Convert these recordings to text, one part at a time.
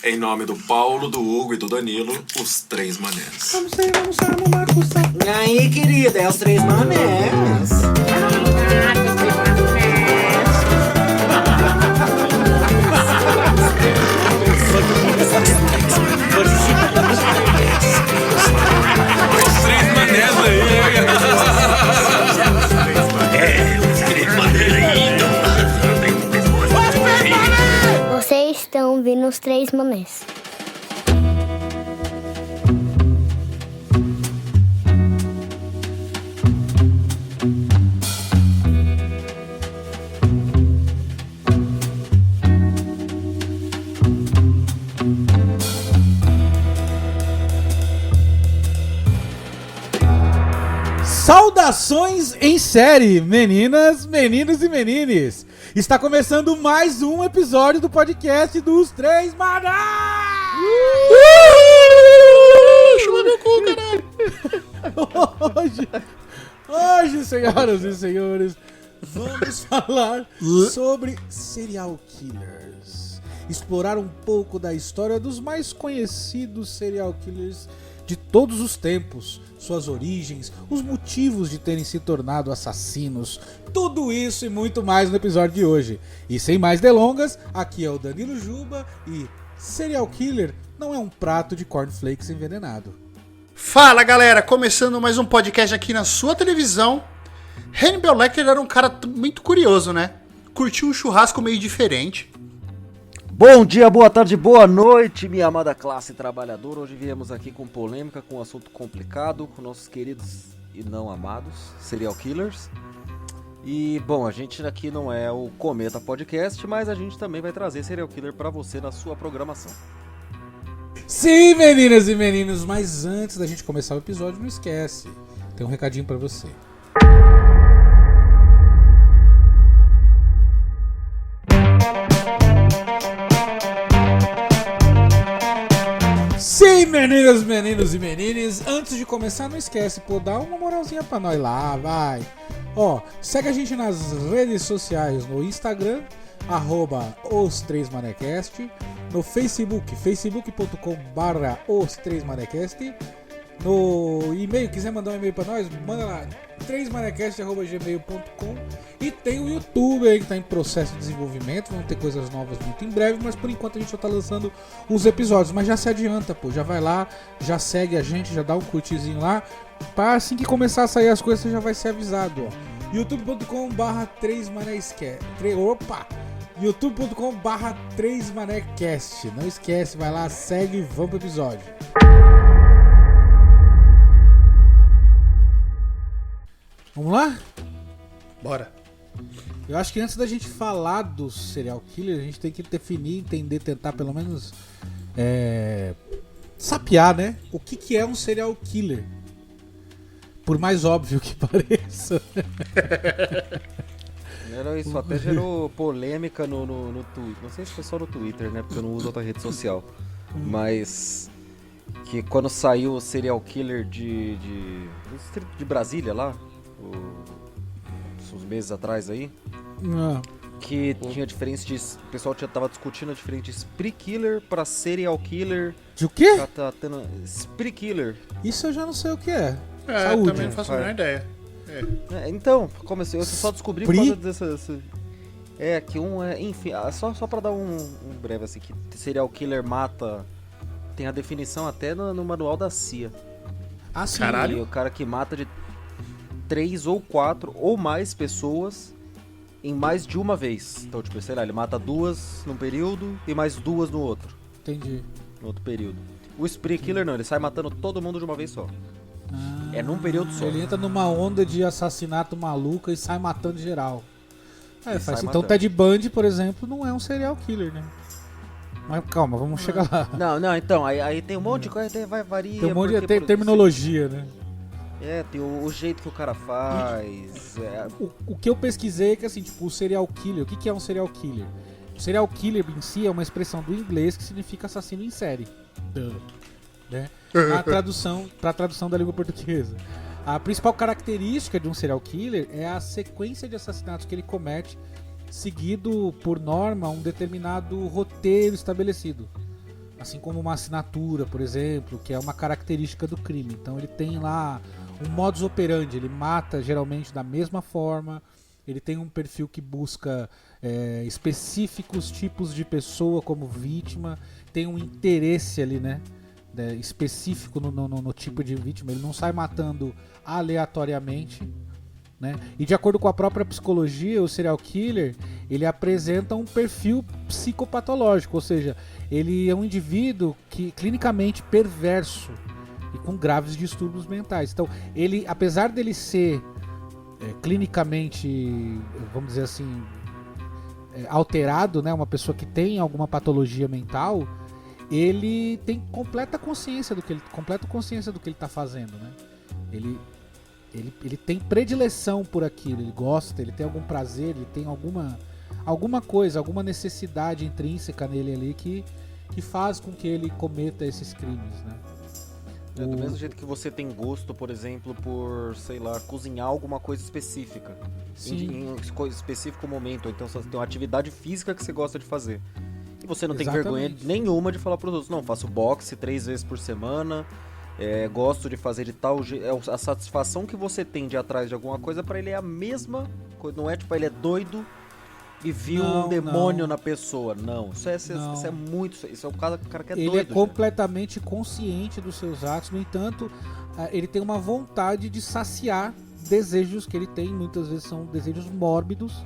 Em nome do Paulo, do Hugo e do Danilo, os Três Manés. Vamos arrumar com o E aí, querida, é os Três Manés. Os Três Manés aí. Vocês estão ouvindo os Três Manés. Saudações em série, meninas, meninos e menines. Está começando mais um episódio do podcast dos Três Manés. Chama meu cu, caralho. Hoje, senhoras e senhores, vamos falar sobre serial killers. Explorar um pouco da história dos mais conhecidos serial killers de todos os tempos, suas origens, os motivos de terem se tornado assassinos, tudo isso e muito mais no episódio de hoje. E sem mais delongas, aqui é o Danilo Juba e serial killer não é um prato de cornflakes envenenado. Fala, galera, começando mais um podcast aqui na sua televisão. Hannibal Lecter era um cara muito curioso, né? Curtiu um churrasco meio diferente. Bom dia, boa tarde, boa noite, minha amada classe trabalhadora. Hoje viemos aqui com polêmica, com um assunto complicado, com nossos queridos e não amados serial killers. E, bom, a gente aqui não é o Cometa Podcast, mas a gente também vai trazer serial killer pra você na sua programação. Sim, meninas e meninos, mas antes da gente começar o episódio, não esquece, tem um recadinho pra você. Sim, meninas, meninos e menines, antes de começar, não esquece, pô, dá uma moralzinha pra nós lá, vai. Ó, segue a gente nas redes sociais, no Instagram, @os3manecast, no Facebook, facebook.com/os3manecast, no e-mail, quiser mandar um e-mail pra nós, manda lá, 3manecast@gmail.com, e tem o YouTube aí que tá em processo de desenvolvimento, vão ter coisas novas muito em breve, mas por enquanto a gente só tá lançando os episódios, mas já se adianta, pô, já vai lá, já segue a gente, já dá um curtizinho lá, para assim que começar a sair as coisas você já vai ser avisado, ó. youtube.com/3manecast, youtube.com/3manecast, não esquece, vai lá, segue e vamos pro episódio. Vamos lá? Bora. Eu acho que antes da gente falar do serial killer, a gente tem que definir, entender, tentar pelo menos sapear, né? O que é um serial killer? Por mais óbvio que pareça. Isso até gerou polêmica no Twitter. Não sei se foi só no Twitter, né? Porque eu não uso outra rede social. Mas que quando saiu o serial killer de Brasília lá, uns meses atrás aí, que tinha diferença de... O pessoal tava discutindo a diferença de spree killer pra serial killer. De o quê? Tá tendo spree killer. Isso eu já não sei o que é. Eu também não faço a menor ideia. Então, comecei, eu só descobri por causa dessa... que um é... Enfim, só pra dar um breve assim, que serial killer mata... Tem a definição até no manual da CIA. Ah, sim. Caralho. E o cara que mata de 3 ou 4 ou mais pessoas em mais de uma vez. Então, tipo, sei lá, ele mata 2 num período e mais 2 no outro. Entendi. No outro período. O spree killer não, ele sai matando todo mundo de uma vez só. É num período só. Ele entra numa onda de assassinato maluca e sai matando geral. Ele sai Então matando. Ted Bundy, por exemplo, não é um serial killer, né? Mas calma, vamos chegar lá. Não, então, aí tem um monte de coisa, varia. Tem um monte de porque, terminologia, né? tem o jeito que o cara faz. O que eu pesquisei é que, assim, tipo, o serial killer, o que é um serial killer? O serial killer em si é uma expressão do inglês que significa assassino em série. Né? Pra tradução da língua portuguesa. A principal característica de um serial killer é a sequência de assassinatos que ele comete, seguido, por norma, um determinado roteiro estabelecido. assim como uma assinatura, por exemplo, que é uma característica do crime. Então ele tem lá um modus operandi, ele mata geralmente da mesma forma, ele tem um perfil que busca específicos tipos de pessoa como vítima, tem um interesse ali, né, específico no tipo de vítima, ele não sai matando aleatoriamente, né? E de acordo com a própria psicologia, o serial killer, ele apresenta um perfil psicopatológico, ou seja, ele é um indivíduo que clinicamente perverso e com graves distúrbios mentais. Então, ele, apesar dele ser clinicamente, vamos dizer assim, alterado, né, uma pessoa que tem alguma patologia mental, ele tem completa consciência do que ele está fazendo, né? Ele tem predileção por aquilo, ele gosta, ele tem algum prazer, ele tem alguma coisa, alguma necessidade intrínseca nele ali que faz com que ele cometa esses crimes, né? Do mesmo jeito que você tem gosto, por exemplo, por, sei lá, cozinhar alguma coisa específica. Sim. Em específico momento. Ou então você tem uma atividade física que você gosta de fazer. E você não tem Exatamente. vergonha nenhuma de falar pros outros. Não, faço boxe 3 vezes por semana. Gosto de fazer de tal jeito. A satisfação que você tem de ir atrás de alguma coisa, pra ele é a mesma coisa. Não é tipo, ele é doido e viu um demônio na pessoa. Não, isso é muito. Isso é o cara que é doido. Ele é completamente consciente dos seus atos, no entanto, ele tem uma vontade de saciar desejos que ele tem, muitas vezes são desejos mórbidos,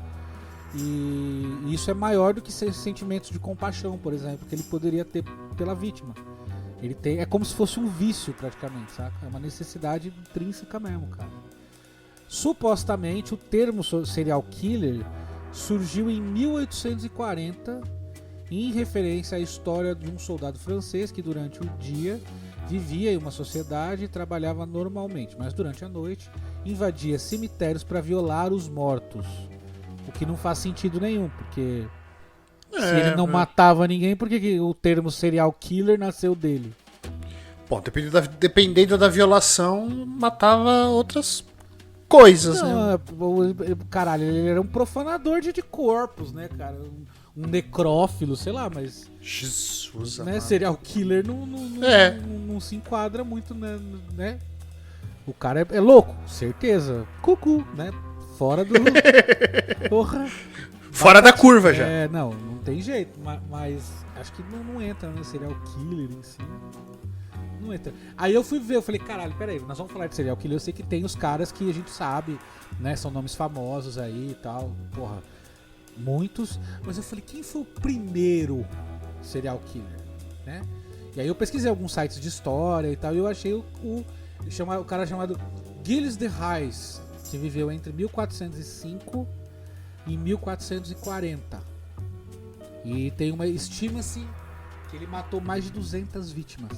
e isso é maior do que sentimentos de compaixão, por exemplo, que ele poderia ter pela vítima. Ele tem, é como se fosse um vício praticamente, saca? É uma necessidade intrínseca mesmo, cara. Supostamente o termo serial killer surgiu em 1840 em referência à história de um soldado francês que durante o dia vivia em uma sociedade e trabalhava normalmente, mas durante a noite invadia cemitérios para violar os mortos, o que não faz sentido nenhum, porque se ele não matava ninguém, por que o termo serial killer nasceu dele? Bom, dependendo da violação, matava outras coisas, né? Não, caralho, ele era um profanador de corpos, né, cara? Um necrófilo, sei lá, mas... Jesus, né, amado. serial killer não se enquadra muito, né? O cara é louco, certeza. Cucu, né? Fora do... Porra. Fora da curva já. Não tem jeito, mas acho que não entra no serial killer em si. Não entra. Aí eu fui ver, eu falei, caralho, peraí, nós vamos falar de serial killer, eu sei que tem os caras que a gente sabe, né, são nomes famosos aí e tal, porra, muitos, mas eu falei, quem foi o primeiro serial killer, né? E aí eu pesquisei alguns sites de história e tal, e eu achei o cara chamado Gilles de Rais, que viveu entre 1405 e 1440. E tem uma estima-se que ele matou mais de 200 vítimas.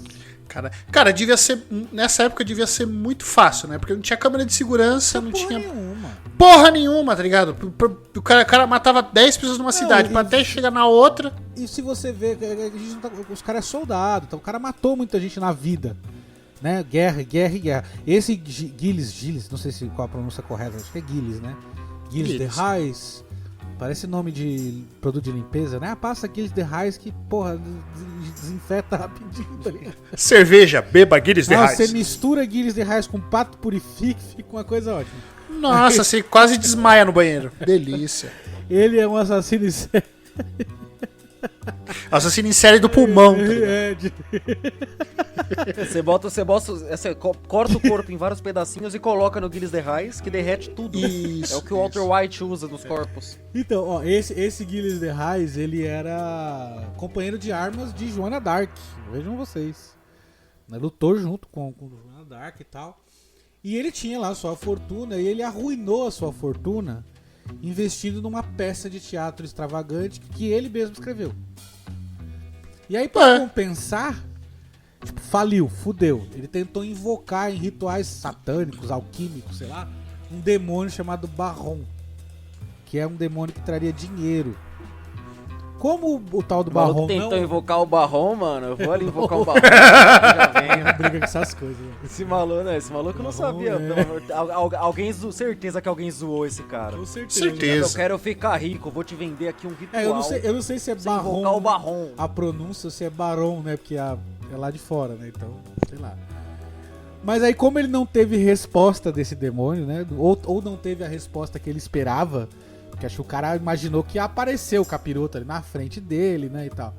Cara, devia ser. Nessa época devia ser muito fácil, né? Porque não tinha câmera de segurança, não tinha. Porra nenhuma, tá ligado? O cara matava 10 pessoas numa cidade, pra até chegar na outra. E se você vê, os caras é soldado, então o cara matou muita gente na vida. Né? Guerra. Esse Gilles, não sei se qual a pronúncia correta, acho que é Gilles, né? Gilles de Rais. Parece nome de produto de limpeza, né? Passa Gilles de Rais que, porra, desinfeta rapidinho, tá ligado? Cerveja, beba Gilles de Rais. Você mistura Gilles de Rais com pato purifique, fica uma coisa ótima. Nossa, você quase desmaia no banheiro. Delícia. Ele é um assassino em série. Assassino em série do pulmão. Tá ligado? Você corta o corpo em vários pedacinhos e coloca no Gilles de Rais, que derrete tudo. Isso, é o que o Walter White usa nos corpos. Então, ó, esse Gilles de Rais, ele era companheiro de armas de Joana d'Arc. Vejam vocês. Lutou junto com Joana d'Arc e tal. E ele tinha lá sua fortuna e ele arruinou a sua fortuna investindo numa peça de teatro extravagante que ele mesmo escreveu. E aí, pra compensar, tipo, faliu, fudeu. Ele tentou invocar em rituais satânicos, alquímicos, sei lá, um demônio chamado Baron, que é um demônio que traria dinheiro. como o tal do O maluco Barrom tentou não... invocar o Barrom, mano. Eu vou ali invocar o Barrom. Já venho. Não briga com essas coisas. Né? Esse maluco não sabia. Certeza que alguém zoou esse cara. Com certeza. Certeza. Eu quero ficar rico, vou te vender aqui um ritual. Eu não sei se é Você invocar Barrom, o Barrom. a pronúncia, ou se é Barom, né? Porque é lá de fora, né? Então, sei lá. Mas aí, como ele não teve resposta desse demônio, né? Ou não teve a resposta que ele esperava, porque acho que o cara imaginou que ia aparecer o capiroto ali na frente dele, né? E tal.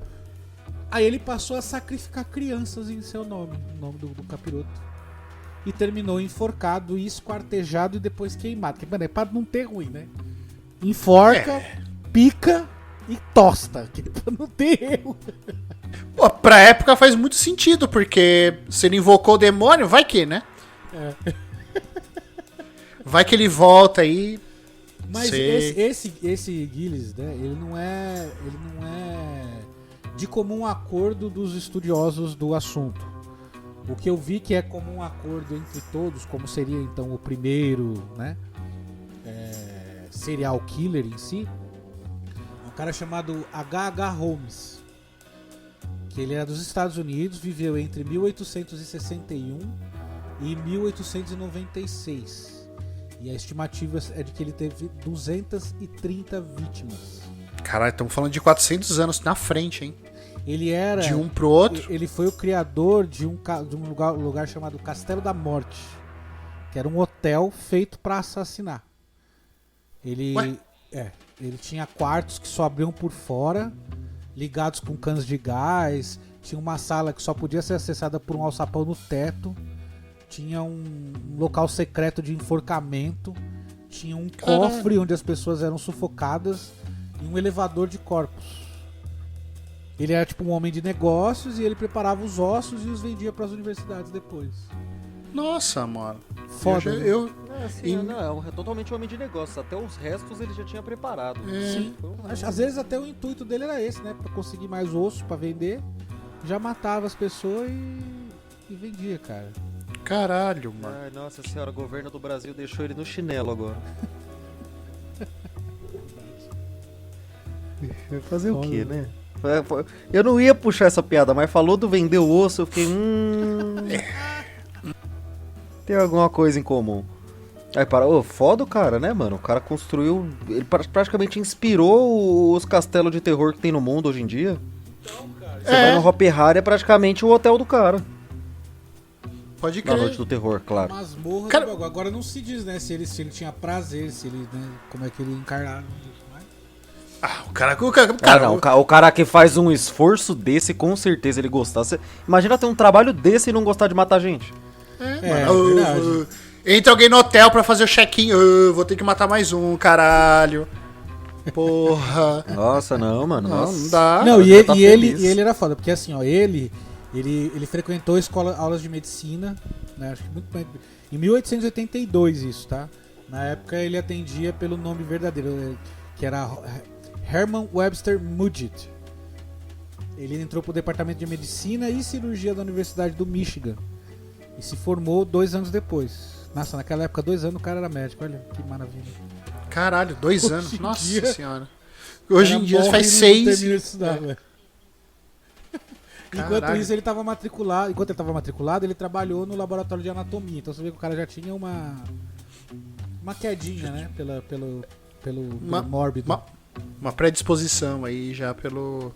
Aí ele passou a sacrificar crianças em seu nome, no nome do capiroto. E terminou enforcado e esquartejado e depois queimado. Porque, mano, é pra não ter ruim, né? Enforca, pica e tosta. Que pra não ter erro. Pô, pra época faz muito sentido, porque se ele invocou o demônio, vai que, né? Vai que ele volta aí. Mas Sei. esse Gillies, né? Ele não é de comum acordo dos estudiosos do assunto. O que eu vi que é comum acordo entre todos, como seria então o primeiro, né? Serial killer em si, um cara chamado H.H. Holmes, que ele era dos Estados Unidos, viveu entre 1861 e 1896. E a estimativa é de que ele teve 230 vítimas. Caralho, estamos falando de 400 anos na frente, hein? Ele era... De um pro outro. Ele foi o criador de um lugar chamado Castelo da Morte, que era um hotel feito para assassinar. Ele tinha quartos que só abriam por fora, ligados com canos de gás. Tinha uma sala que só podia ser acessada por um alçapão no teto. Tinha um local secreto de enforcamento. Tinha um cofre onde as pessoas eram sufocadas e um elevador de corpos. Ele era tipo um homem de negócios e ele preparava os ossos e os vendia para as universidades depois. Nossa, mano. Foda, né? É totalmente homem de negócio. Até os restos ele já tinha preparado. Sim. Às vezes até o intuito dele era esse, né? Pra conseguir mais osso pra vender. Já matava as pessoas e vendia, cara. Caralho, mano. Ai, nossa senhora, o governo do Brasil deixou ele no chinelo agora. Fazer o quê, né? Eu não ia puxar essa piada, mas falou do vender o osso, eu fiquei... Tem alguma coisa em comum. Aí foda o cara, né, mano? O cara construiu... Ele praticamente inspirou os castelos de terror que tem no mundo hoje em dia. Você vai no Hopi Hari, é praticamente o hotel do cara. Pode Na crer. Noite do Terror, claro. Masmorra Cara- do bagulho. Agora não se diz, né? Se ele tinha prazer, se ele, né, como é que ele encarnava isso. Mas... O cara, O cara que faz um esforço desse, com certeza ele gostar. Imagina ter um trabalho desse e não gostar de matar gente. verdade. Entra alguém no hotel pra fazer o check-in. Vou ter que matar mais um, caralho. Porra. Nossa, não, mano. Não, Nossa. não dá. Não, e eu ele, tô e ele, feliz. e ele era foda, porque assim, ó, ele frequentou aulas de medicina, né, acho que muito bem, em 1882 isso, tá? Na época ele atendia pelo nome verdadeiro, que era Herman Webster Mudgett. Ele entrou pro departamento de medicina e cirurgia da Universidade do Michigan e se formou 2 anos depois. Nossa, naquela época, 2 anos o cara era médico, olha que maravilha. Caralho, 2 anos. Hoje em Nossa dia- senhora. Hoje em dia morre faz e não 6. termina de estudar, velho. Enquanto Caralho. isso, ele estava matriculado, ele trabalhou no laboratório de anatomia. Então você vê que o cara já tinha uma quedinha, né? Pelo mórbido. Uma predisposição aí já pelo...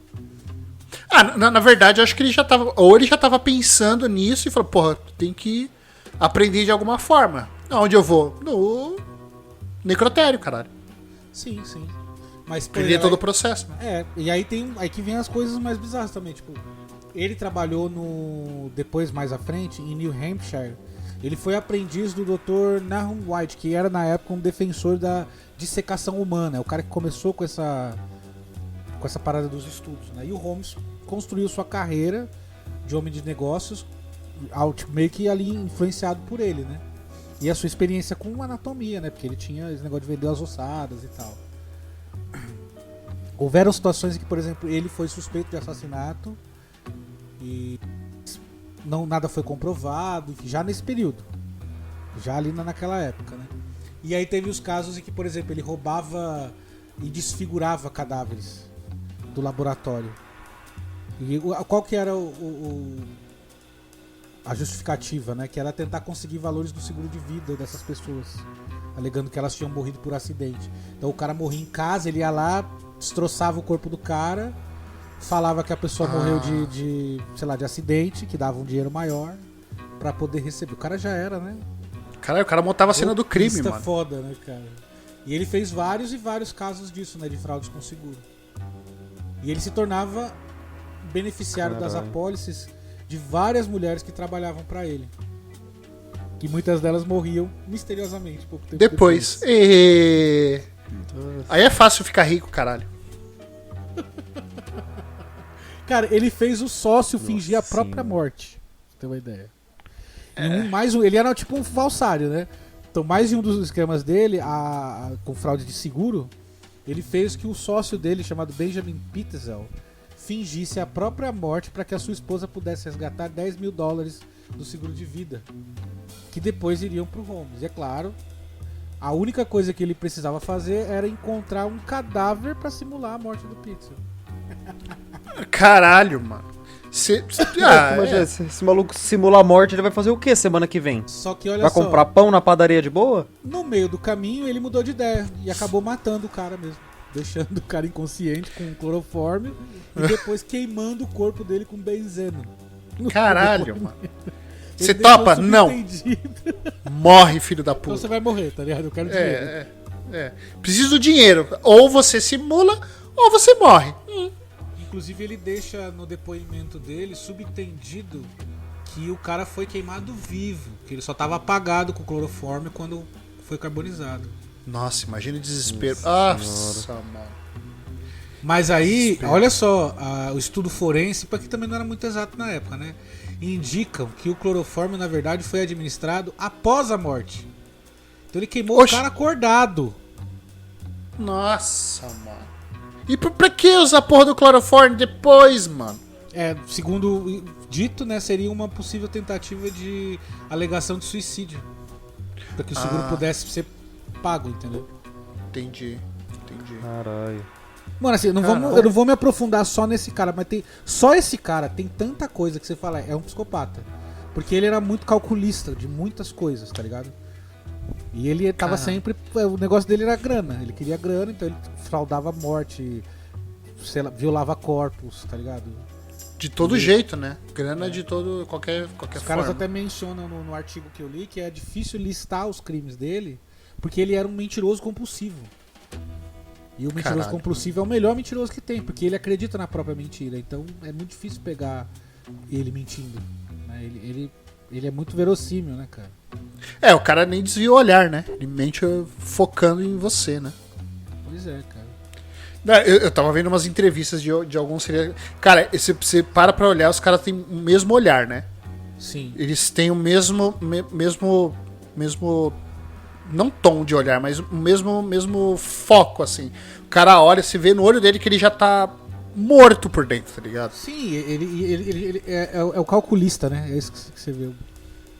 na verdade, eu acho que ele já tava... Ou ele já tava pensando nisso e falou, porra, tem que aprender de alguma forma. Onde eu vou? No necrotério, caralho. Sim. Mas Aprender todo o processo, né? E aí aí que vem as coisas mais bizarras também, tipo, ele trabalhou depois mais à frente em New Hampshire. Ele foi aprendiz do Dr. Nahum White, que era na época um defensor da dissecação humana, é o cara que começou com essa parada dos estudos, né? E o Holmes construiu sua carreira de homem de negócios meio que ali influenciado por ele, né? E a sua experiência com anatomia, né? Porque ele tinha esse negócio de vender as ossadas e tal. Houveram situações em que, por exemplo, ele foi suspeito de assassinato e nada foi comprovado, já nesse período, já ali naquela época, né? E aí teve os casos em que, por exemplo, ele roubava e desfigurava cadáveres. do laboratório. E qual que era a justificativa, né? Que era tentar conseguir valores do seguro de vida dessas pessoas, alegando que elas tinham morrido por acidente. Então o cara morria em casa, ele ia lá, destroçava o corpo do cara, falava que a pessoa morreu de acidente, que dava um dinheiro maior pra poder receber. O cara já era, né? Caralho, o cara montava a cena do crime, mano. Foda, né, cara? E ele fez vários e vários casos disso, né? De fraudes com seguro. E ele se tornava beneficiário das apólices de várias mulheres que trabalhavam pra ele. Que muitas delas morriam misteriosamente pouco tempo depois. Aí é fácil ficar rico, caralho. Cara, ele fez o sócio fingir a própria morte. Pra você ter uma ideia. Ele era tipo um falsário, né? Então, mais de um dos esquemas dele, com fraude de seguro, ele fez que o sócio dele, chamado Benjamin Pitzel, fingisse a própria morte para que a sua esposa pudesse resgatar $10 mil do seguro de vida, que depois iriam pro Holmes. E é claro, a única coisa que ele precisava fazer era encontrar um cadáver para simular a morte do Pitzel. Caralho, mano. Imagina, se esse maluco simular a morte, ele vai fazer o que semana que vem? Só que olha vai só, comprar pão na padaria de boa? No meio do caminho ele mudou de ideia e acabou matando o cara mesmo, deixando o cara inconsciente com clorofórmio e depois queimando o corpo dele com benzeno. Caralho, mano. Você topa? Não. Morre, filho da puta. Então você vai morrer, tá ligado? Eu quero dinheiro. Preciso do dinheiro. Ou você simula, ou você morre. Inclusive ele deixa no depoimento dele subentendido que o cara foi queimado vivo, que ele só tava apagado com clorofórmio quando foi carbonizado. Nossa, imagina o desespero. Nossa, mano. Mas aí, olha só, o estudo forense, porque também não era muito exato na época, né? Indicam que o clorofórmio, na verdade, foi administrado após a morte. Então ele queimou o cara acordado. Nossa, mano. E pra que usar a porra do clorofórmio depois, mano? Segundo dito, né, seria uma possível tentativa de alegação de suicídio. Pra que o seguro pudesse ser pago, entendeu? Entendi. Caralho. Mano, assim, eu não vou me aprofundar só nesse cara, mas só esse cara tem tanta coisa que você fala, é um psicopata. Porque ele era muito calculista de muitas coisas, tá ligado? E ele tava sempre... O negócio dele era grana. Ele queria grana, então ele fraudava a morte, sei lá, violava corpos, tá ligado? De todo jeito, né? Grana de qualquer forma. Os caras até mencionam no artigo que eu li que é difícil listar os crimes dele, porque ele era um mentiroso compulsivo. E o mentiroso compulsivo é o melhor mentiroso que tem, porque ele acredita na própria mentira. Então é muito difícil pegar ele mentindo, né? Ele é muito verossímil, né, cara? O cara nem desvia o olhar, né? Ele mente focando em você, né? Pois é, cara. Eu tava vendo umas entrevistas de alguns serial... Cara, você para olhar, os caras têm o mesmo olhar, né? Sim. Eles têm o mesmo não tom de olhar, mas o mesmo foco, assim. O cara olha, você vê no olho dele que ele já tá morto por dentro, tá ligado? Sim, ele é o calculista, né? É isso que você vê.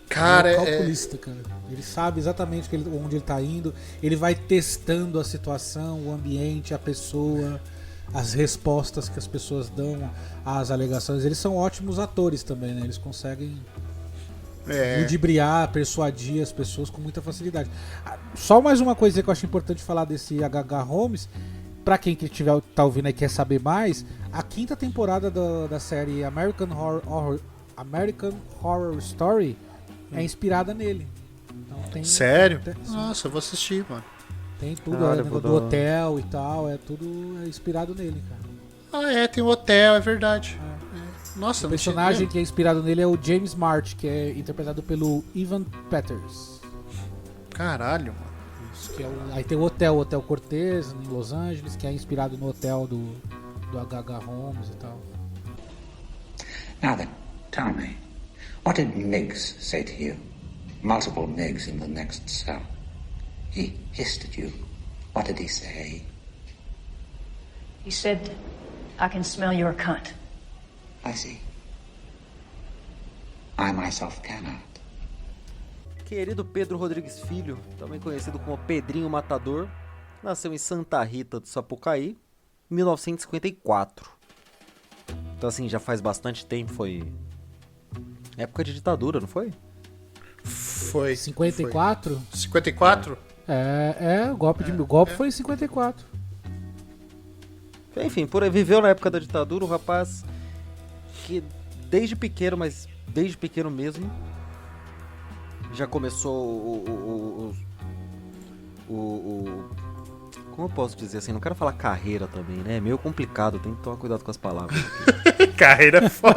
Cara, ele é o calculista, cara. Ele sabe exatamente onde ele tá indo. Ele vai testando a situação, o ambiente, a pessoa, as respostas que as pessoas dão às alegações. Eles são ótimos atores também, né? Eles conseguem ludibriar, persuadir as pessoas com muita facilidade. Só mais uma coisa que eu acho importante falar desse H.H. Holmes, pra quem tá ouvindo aí e quer saber mais, a 5ª temporada da série American Horror Story é inspirada nele. Então sério? Nossa, eu vou assistir, mano. Tem tudo, do hotel e tal, tudo inspirado nele, cara. Tem o hotel, é verdade. Nossa, o personagem que é inspirado nele é o James March, que é interpretado pelo Evan Peters. Caralho, mano. Isso, aí tem o Hotel Cortez, em Los Angeles, que é inspirado no hotel do H.H. Holmes e tal. Now then, tell me, what did Miggs say to you? Multiple Miggs in the next cell. He hissed at you. What did he say? He said, I can smell your cunt. I see. I myself cannot. Querido Pedro Rodrigues Filho, também conhecido como Pedrinho Matador, nasceu em Santa Rita do Sapucaí, 1954. Então assim, já faz bastante tempo, foi época de ditadura, não foi? Foi. 54? Foi. 54? O golpe foi em 54. Enfim, viveu na época da ditadura, o rapaz que desde pequeno, mas desde pequeno mesmo, já começou como eu posso dizer assim, não quero falar carreira também, né? É meio complicado, tem que tomar cuidado com as palavras. Carreira foda.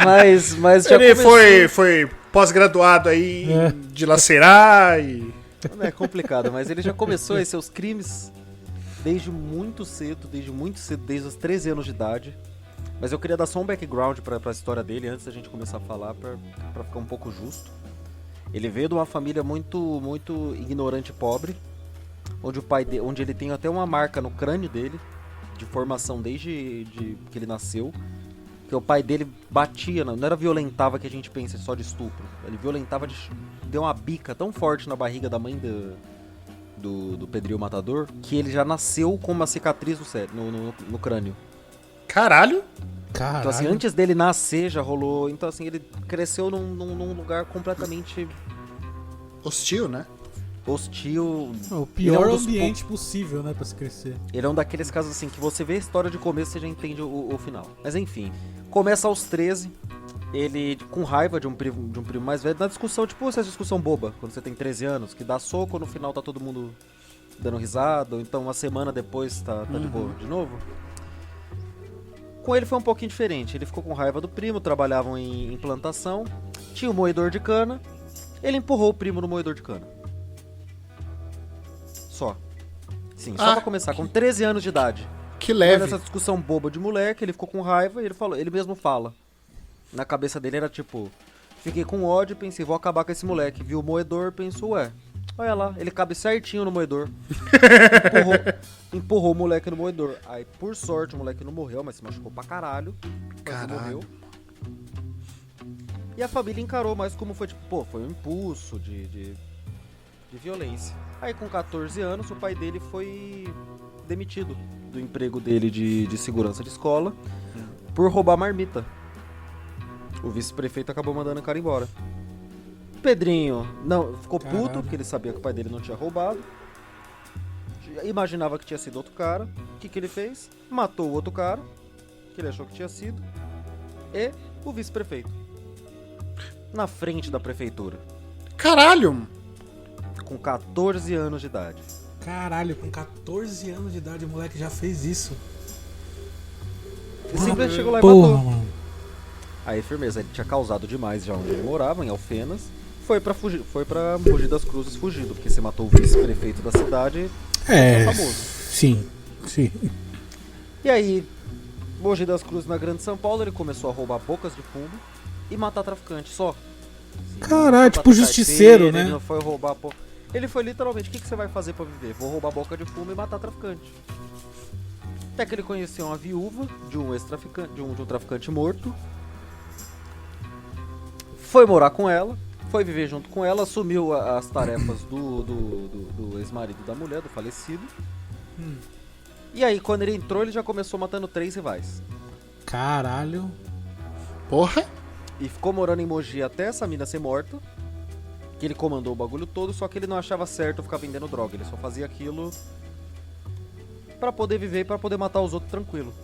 mas já Ele começou... foi pós-graduado aí em dilacerar e... É complicado, mas ele já começou os seus crimes desde muito cedo, desde os 13 anos de idade. Mas eu queria dar só um background pra história dele antes da gente começar a falar, pra ficar um pouco justo. Ele veio de uma família muito ignorante e pobre, onde ele tem até uma marca no crânio dele, de formação desde que ele nasceu, que o pai dele batia, não era violentava que a gente pensa só de estupro, ele violentava, deu uma bica tão forte na barriga da mãe do Pedrinho Matador, que ele já nasceu com uma cicatriz no crânio. Caralho! Então assim, antes dele nascer já rolou, então assim, ele cresceu num lugar completamente... hostil, né? Hostil. O pior ambiente possível, né, pra se crescer. Ele é um daqueles casos assim, que você vê a história de começo e você já entende o final. Mas enfim, começa aos 13, ele com raiva de um primo mais velho, na discussão, tipo essa discussão boba, quando você tem 13 anos, que dá soco, no final tá todo mundo dando risada, ou então uma semana depois tá de boa de novo. Com ele foi um pouquinho diferente, ele ficou com raiva do primo, trabalhavam em plantação, tinha um moedor de cana, ele empurrou o primo no moedor de cana. Só. Sim, só pra começar, com 13 anos de idade. Que leve. Nessa discussão boba de moleque, ele ficou com raiva e ele mesmo fala. Na cabeça dele era tipo, fiquei com ódio e pensei, vou acabar com esse moleque. Viu o moedor, pensou, olha lá, ele cabe certinho no moedor. Empurrou o moleque no moedor. Aí, por sorte, o moleque não morreu, mas se machucou pra caralho. Mas não morreu. E a família encarou mais como foi, tipo, foi um impulso de violência. Aí, com 14 anos, o pai dele foi demitido do emprego dele de segurança de escola por roubar marmita. O vice-prefeito acabou mandando o cara embora. Pedrinho ficou puto, porque ele sabia que o pai dele não tinha roubado. Imaginava que tinha sido outro cara. O que ele fez? Matou o outro cara, que ele achou que tinha sido, e o vice-prefeito. Na frente da prefeitura. Caralho! Com 14 anos de idade. Caralho, com 14 anos de idade o moleque já fez isso. Ele simplesmente chegou lá e Porra, matou. mano. Aí, firmeza, ele tinha causado demais já onde ele morava, em Alfenas. Foi pra Mogi das Cruzes fugido, porque você matou o vice-prefeito da cidade. Famoso. Sim. E aí, Mogi das Cruzes na Grande São Paulo, ele começou a roubar bocas de fumo e matar traficante só. Assim, caralho, tipo justiceiro, né? Ele não foi roubar... Ele foi literalmente, o que você vai fazer pra viver? Vou roubar boca de fumo e matar traficante. Até que ele conheceu uma viúva de um ex-traficante, de um traficante morto. Foi morar com ela, foi viver junto com ela, assumiu as tarefas do ex-marido da mulher, do falecido. E aí, quando ele entrou, ele já começou matando 3 rivais. Caralho. Porra! E ficou morando em Mogi até essa mina ser morta. Que ele comandou o bagulho todo, só que ele não achava certo ficar vendendo droga. Ele só fazia aquilo pra poder viver e pra poder matar os outros tranquilo.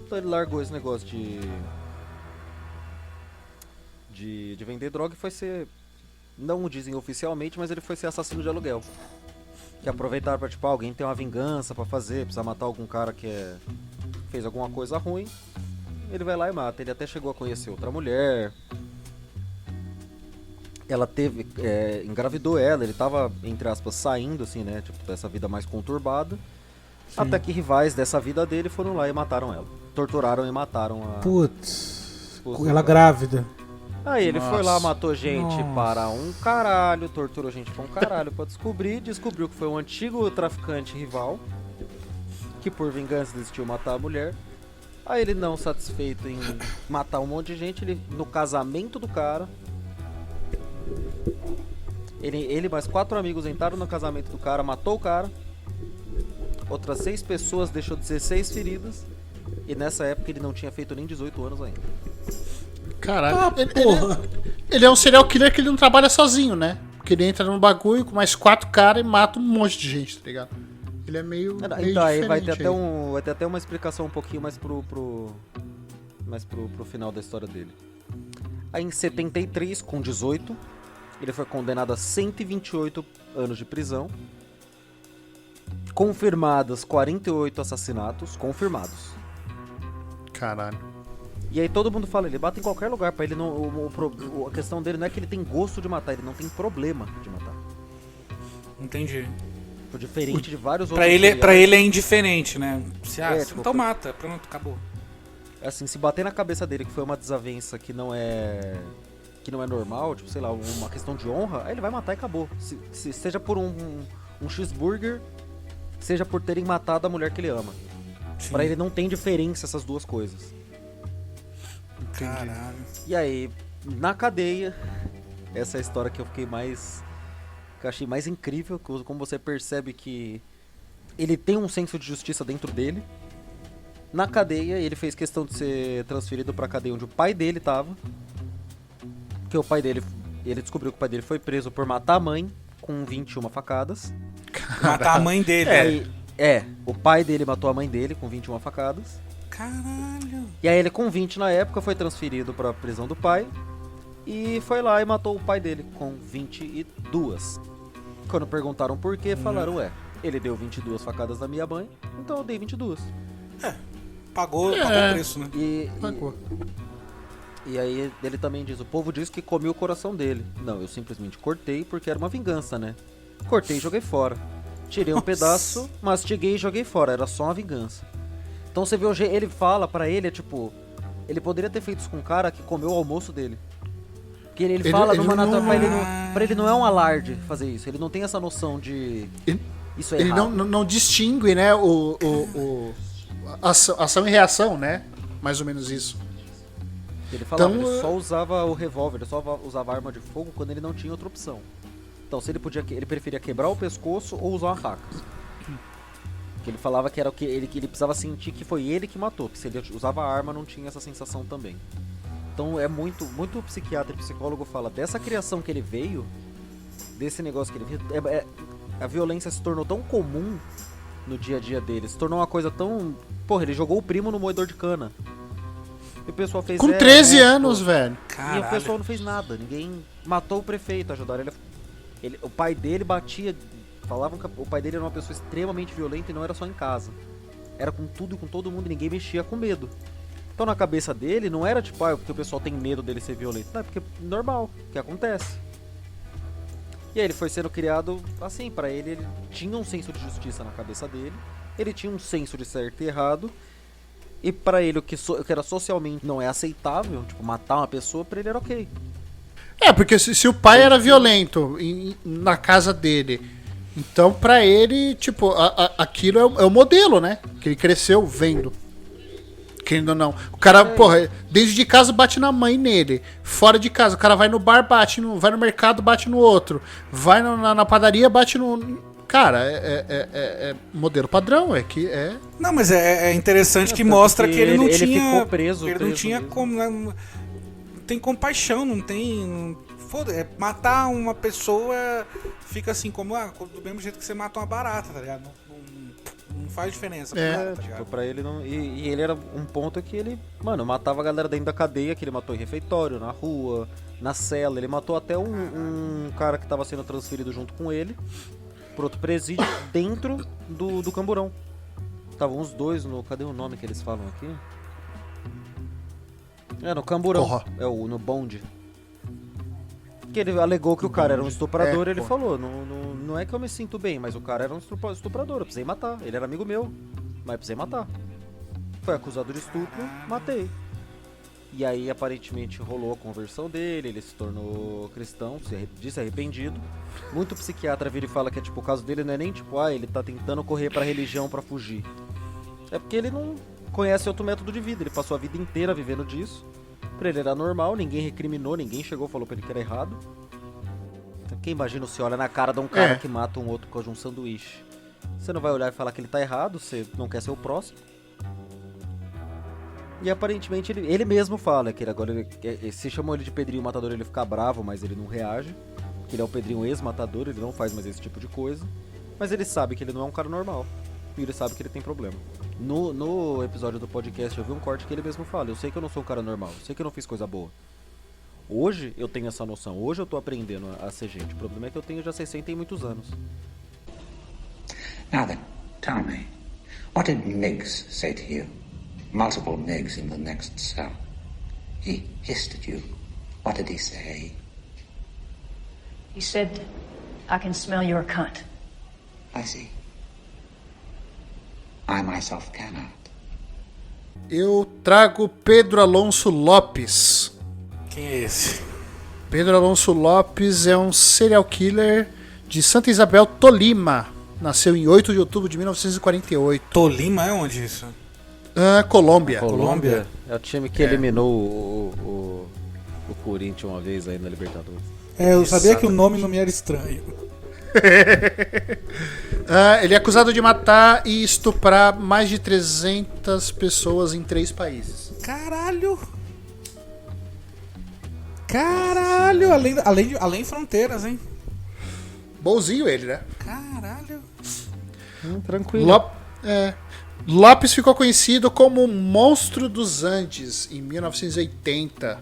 Então ele largou esse negócio de vender droga e foi ser... Não o dizem oficialmente, mas ele foi ser assassino de aluguel. Que aproveitaram pra, tipo, alguém tem uma vingança pra fazer, precisa matar algum cara que fez alguma coisa ruim. Ele vai lá e mata. Ele até chegou a conhecer outra mulher. Ela engravidou ela, ele tava, entre aspas, saindo, assim, né? Tipo, dessa vida mais conturbada. Sim. Até que rivais dessa vida dele foram lá e mataram ela. Torturaram e mataram a... Putz, ela grávida. Aí ele foi lá, matou gente para um caralho, torturou gente para um caralho pra descobriu que foi um antigo traficante rival, que por vingança decidiu matar a mulher. Aí ele, não satisfeito em matar um monte de gente, ele, no casamento do cara... Ele e mais 4 amigos entraram no casamento do cara, matou o cara. outras 6 pessoas, deixou 16 feridas. E nessa época ele não tinha feito nem 18 anos ainda. Caralho. Ele é um serial killer que ele não trabalha sozinho, né? Porque ele entra num bagulho com mais 4 caras e mata um monte de gente, tá ligado? Ele é meio. Então, aí vai ter até uma explicação um pouquinho mais pro final da história dele. Aí em 73, com 18, ele foi condenado a 128 anos de prisão. Confirmadas 48 assassinatos. Confirmados. Caralho. E aí todo mundo fala, ele bate em qualquer lugar, pra ele não. A questão dele não é que ele tem gosto de matar, ele não tem problema de matar. Entendi. Diferente de vários outros. Pra ele é indiferente, né? Então tipo, mata, pronto, acabou. Assim, se bater na cabeça dele que foi uma desavença que não é normal, tipo, sei lá, uma questão de honra, aí ele vai matar e acabou. Seja por um cheeseburger, seja por terem matado a mulher que ele ama. Sim. Pra ele não tem diferença essas duas coisas. Caralho. E aí, na cadeia, essa é a história que eu fiquei que eu achei mais incrível, como você percebe que ele tem um senso de justiça dentro dele. Na cadeia, ele fez questão de ser transferido pra cadeia onde o pai dele tava. Porque o pai dele, ele descobriu que o pai dele foi preso por matar a mãe com 21 facadas. Matar a mãe dele. O pai dele matou a mãe dele com 21 facadas. Caralho. E aí ele com 20 na época foi transferido pra prisão do pai. E foi lá e matou o pai dele com 22. Quando perguntaram por quê, falaram, ele deu 22 facadas na minha mãe, então eu dei 22. Pagou o preço, né? Pagou. E aí ele também diz, o povo diz que comi o coração dele. Não, eu simplesmente cortei porque era uma vingança, né? Cortei e joguei fora. Tirei um pedaço, mastiguei e joguei fora, era só uma vingança. Então você vê o jeito, ele fala pra ele, tipo, ele poderia ter feito isso com um cara que comeu o almoço dele. Porque ele fala numa nata, pra ele não é um alarde fazer isso, ele não tem essa noção de isso é errado. Ele não distingue, né, ação e reação, né? Mais ou menos isso. Ele falava, Então, ele só usava o revólver, ele só usava arma de fogo quando ele não tinha outra opção. Então, se ele preferia quebrar o pescoço ou usar uma faca. Porque ele falava que era o que ele precisava sentir que foi ele que matou, porque se ele usava a arma não tinha essa sensação também. Então é muito psiquiatra e psicólogo fala dessa criação que ele veio, desse negócio que ele veio, a violência se tornou tão comum no dia a dia dele, se tornou uma coisa tão... Porra, ele jogou o primo no moedor de cana. E o pessoal fez... Com 13 anos, velho. Caralho. E o pessoal não fez nada, ninguém matou o prefeito, ajudaram ele. O pai dele batia... Falavam que o pai dele era uma pessoa extremamente violenta e não era só em casa. Era com tudo e com todo mundo e ninguém mexia com medo. Então na cabeça dele não era tipo, porque o pessoal tem medo dele ser violento. Não, é porque é normal, que acontece. E aí ele foi sendo criado assim, pra ele tinha um senso de justiça na cabeça dele. Ele tinha um senso de certo e errado. E pra ele o que era socialmente não é aceitável, tipo, matar uma pessoa, pra ele era ok. Porque se o pai era violento na casa dele, então pra ele, tipo, aquilo é o modelo, né? Que ele cresceu vendo. Querendo ou não. O cara, porra, dentro de casa bate na mãe nele. Fora de casa, o cara vai no bar, vai no mercado, bate no outro. Vai na padaria, bate no... Cara, é modelo padrão, Não, mas é interessante que mostra que ele não tinha... Ele ficou preso. Ele não tinha como... Não tem compaixão, não tem... Foda, matar uma pessoa fica assim como... do mesmo jeito que você mata uma barata, tá ligado? Não faz diferença. Pra ele não... E ele era um ponto que ele... Mano, matava a galera dentro da cadeia, que ele matou em refeitório, na rua, na cela. Ele matou até um cara que tava sendo transferido junto com ele por outro presídio dentro do camburão. Estavam os dois no... Cadê o nome que eles falam aqui? No camburão. Porra. No bonde. Que ele alegou que o cara era um estuprador, ele falou, não é que eu me sinto bem, mas o cara era um estuprador, eu precisei matar. Ele era amigo meu, mas eu precisei matar. Foi acusado de estupro, matei. E aí aparentemente rolou a conversão dele, ele se tornou cristão, disse arrependido. Muito psiquiatra vira e fala que tipo, o caso dele não é nem tipo, ele tá tentando correr pra religião pra fugir. É porque ele não conhece outro método de vida, ele passou a vida inteira vivendo disso. Pra ele era normal, ninguém recriminou, ninguém chegou e falou pra ele que era errado. Quem imagina se olha na cara de um cara que mata um outro por causa de um sanduíche. Você não vai olhar e falar que ele tá errado, você não quer ser o próximo. E aparentemente ele mesmo fala que ele agora se chamou ele de Pedrinho Matador, ele fica bravo, mas ele não reage. Que ele é o Pedrinho ex-matador, ele não faz mais esse tipo de coisa. Mas ele sabe que ele não é um cara normal. E ele sabe que ele tem problema. No episódio do podcast eu vi um corte que ele mesmo fala: eu sei que eu não sou um cara normal, eu sei que eu não fiz coisa boa. Hoje eu tenho essa noção, hoje eu tô aprendendo a ser gente. O problema é que eu tenho já 60 e muitos anos. Now then, tell me, what did Miggs say to you? Multiple Miggs in the next cell. He hissed at you. What did he say? He said, I can smell your cunt. I see. I myself cannot. Eu trago Pedro Alonso Lopes. Quem é esse? Pedro Alonso Lopes é um serial killer de Santa Isabel, Tolima. Nasceu em 8 de outubro de 1948. Tolima é onde isso? Colômbia. Colômbia? É o time que eliminou o Corinthians uma vez aí na Libertadores. Eu sabia que o nome não me era estranho. Ele é acusado de matar e estuprar mais de 300 pessoas em 3 países. Caralho! Além fronteiras, hein? Bonzinho ele, né? Caralho! Tranquilo. Lopes ficou conhecido como o Monstro dos Andes em 1980,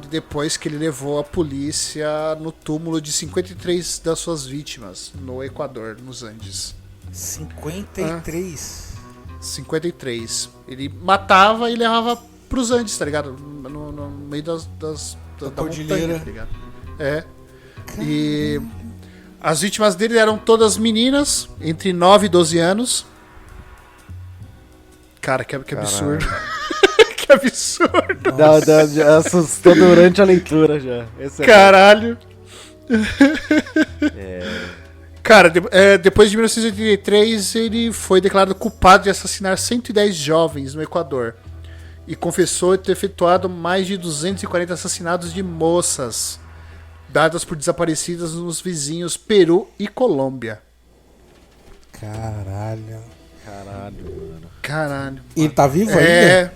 depois que ele levou a polícia no túmulo de 53 das suas vítimas no Equador, nos Andes. 53. 53. Ele matava e levava pros Andes, tá ligado? No meio da cordilheira. montanha, tá ligado? E as vítimas dele eram todas meninas, entre 9 e 12 anos. Cara, que absurdo. Que absurdo. Já assustou durante a leitura já. Caralho. Cara, depois de 1983, ele foi declarado culpado de assassinar 110 jovens no Equador. E confessou ter efetuado mais de 240 assassinatos de moças, dadas por desaparecidas nos vizinhos Peru e Colômbia. Caralho. Caralho. E tá vivo ainda?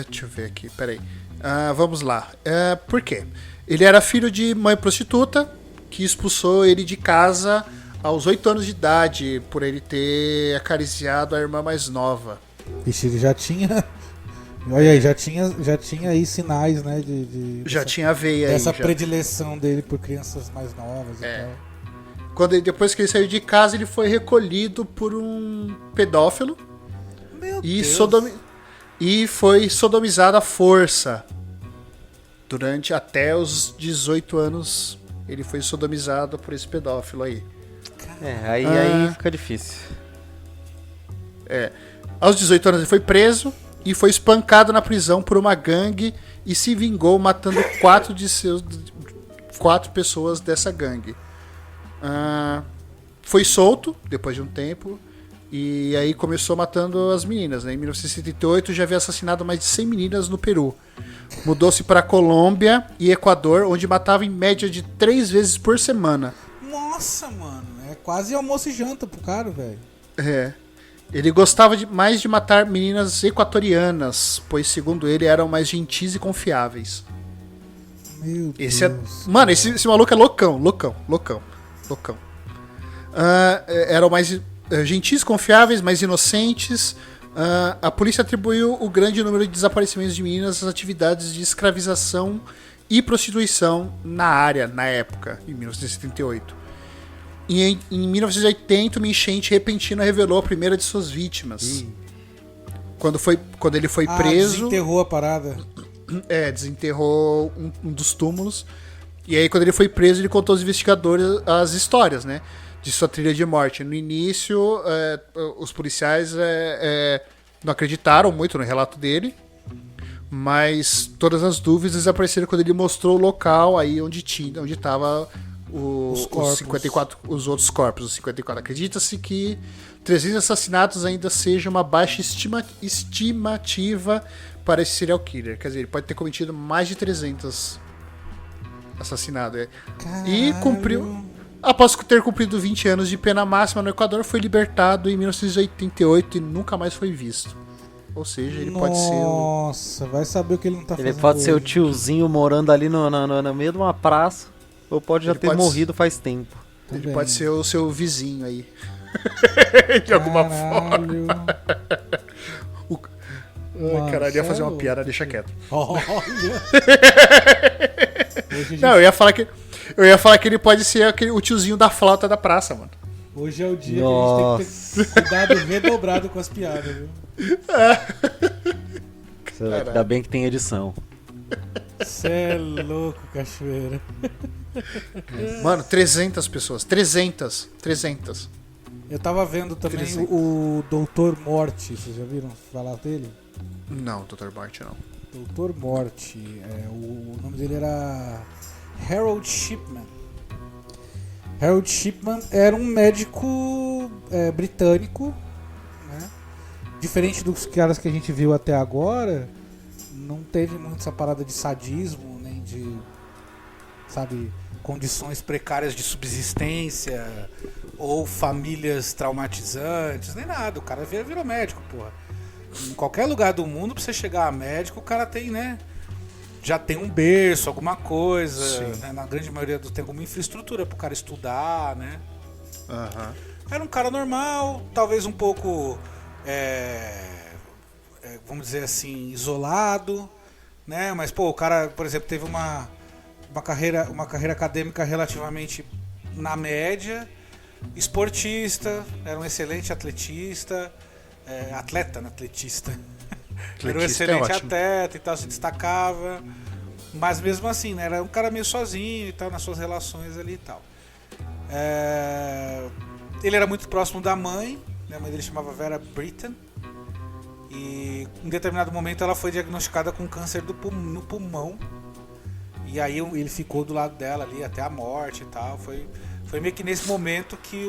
Deixa eu ver aqui, peraí. Vamos lá. Por quê? Ele era filho de mãe prostituta, que expulsou ele de casa aos 8 anos de idade, por ele ter acariciado a irmã mais nova. Vixe, ele já tinha... Olha aí, já tinha aí sinais, né? Já tinha veia aí. Essa já. predileção dele por crianças mais novas e tal. Depois que ele saiu de casa, ele foi recolhido por um pedófilo. Meu Deus. E foi sodomizado à força. Durante até os 18 anos, ele foi sodomizado por esse pedófilo aí. Aí fica difícil. Aos 18 anos ele foi preso e foi espancado na prisão por uma gangue e se vingou matando 4 pessoas dessa gangue. Foi solto depois de um tempo e aí começou matando as meninas, né? Em 1978 já havia assassinado mais de 100 meninas no Peru. Mudou-se para Colômbia e Equador, onde matava em média de 3 vezes por semana. Nossa, mano, é quase almoço e janta pro cara, velho. Ele gostava mais de matar meninas equatorianas, pois segundo ele eram mais gentis e confiáveis. Meu Deus. Mano, esse maluco é loucão. Eram mais gentis, confiáveis, mais inocentes. A polícia atribuiu o grande número de desaparecimentos de meninas às atividades de escravização e prostituição na área, na época, em 1978. E em 1980, uma enchente repentina revelou a primeira de suas vítimas. Quando ele foi preso... Desenterrou a parada. Desenterrou um dos túmulos. E aí, quando ele foi preso, ele contou aos investigadores as histórias, né? De sua trilha de morte. No início, os policiais não acreditaram muito no relato dele, mas todas as dúvidas apareceram quando ele mostrou o local aí onde estava os 54, os outros corpos, os 54. Acredita-se que 300 assassinatos ainda seja uma baixa estimativa para esse serial killer. Quer dizer, ele pode ter cometido mais de 300 assassinatos. E após ter cumprido 20 anos de pena máxima no Equador, foi libertado em 1988 e nunca mais foi visto. Ou seja, ele pode ser... Nossa, vai saber o que ele não tá fazendo. Ele pode ser o hoje. tiozinho morando ali no meio de uma praça, ou pode já Ele ter pode morrido faz tempo. Ele Também. pode ser o seu vizinho aí. De alguma forma. Ai, caralho, ia fazer uma piada, deixa quieto. Olha! Hoje, a gente- Não, eu ia falar que ele pode ser o tiozinho da flauta da praça, mano. hoje é o dia que a gente tem que ter cuidado redobrado com as piadas, viu? Ainda bem que tem edição. Cê é louco, cachoeira. Mano, 300 pessoas. 300. Eu tava vendo também 300. o Doutor Morte, vocês já viram falar dele? Não, Dr. Bart, não. Doutor Morte, o nome dele era Harold Shipman. Harold Shipman era um médico britânico, né? Diferente dos caras que a gente viu até agora, não teve muito essa parada de sadismo, nem de, sabe, condições precárias de subsistência ou famílias traumatizantes, nem nada. O cara virou médico, porra. Em qualquer lugar do mundo, pra você chegar a médico, o cara tem, né? Já tem um berço, alguma coisa, né? Na grande maioria do tempo, alguma infraestrutura pro cara estudar, né? Aham. Era um cara normal, talvez um pouco, vamos dizer assim, isolado, né? Mas, pô, o cara, por exemplo, teve uma carreira acadêmica relativamente na média, esportista, era um excelente atletista, atleta, né? Atletista. Era um excelente atleta e tal, se destacava. Mas mesmo assim, né? Era um cara meio sozinho e tal, nas suas relações ali e tal. Ele era muito próximo da mãe, né? A mãe dele chamava Vera Britton. E em determinado momento ela foi diagnosticada com câncer no pulmão. E aí ele ficou do lado dela ali até a morte e tal. Foi meio que nesse momento que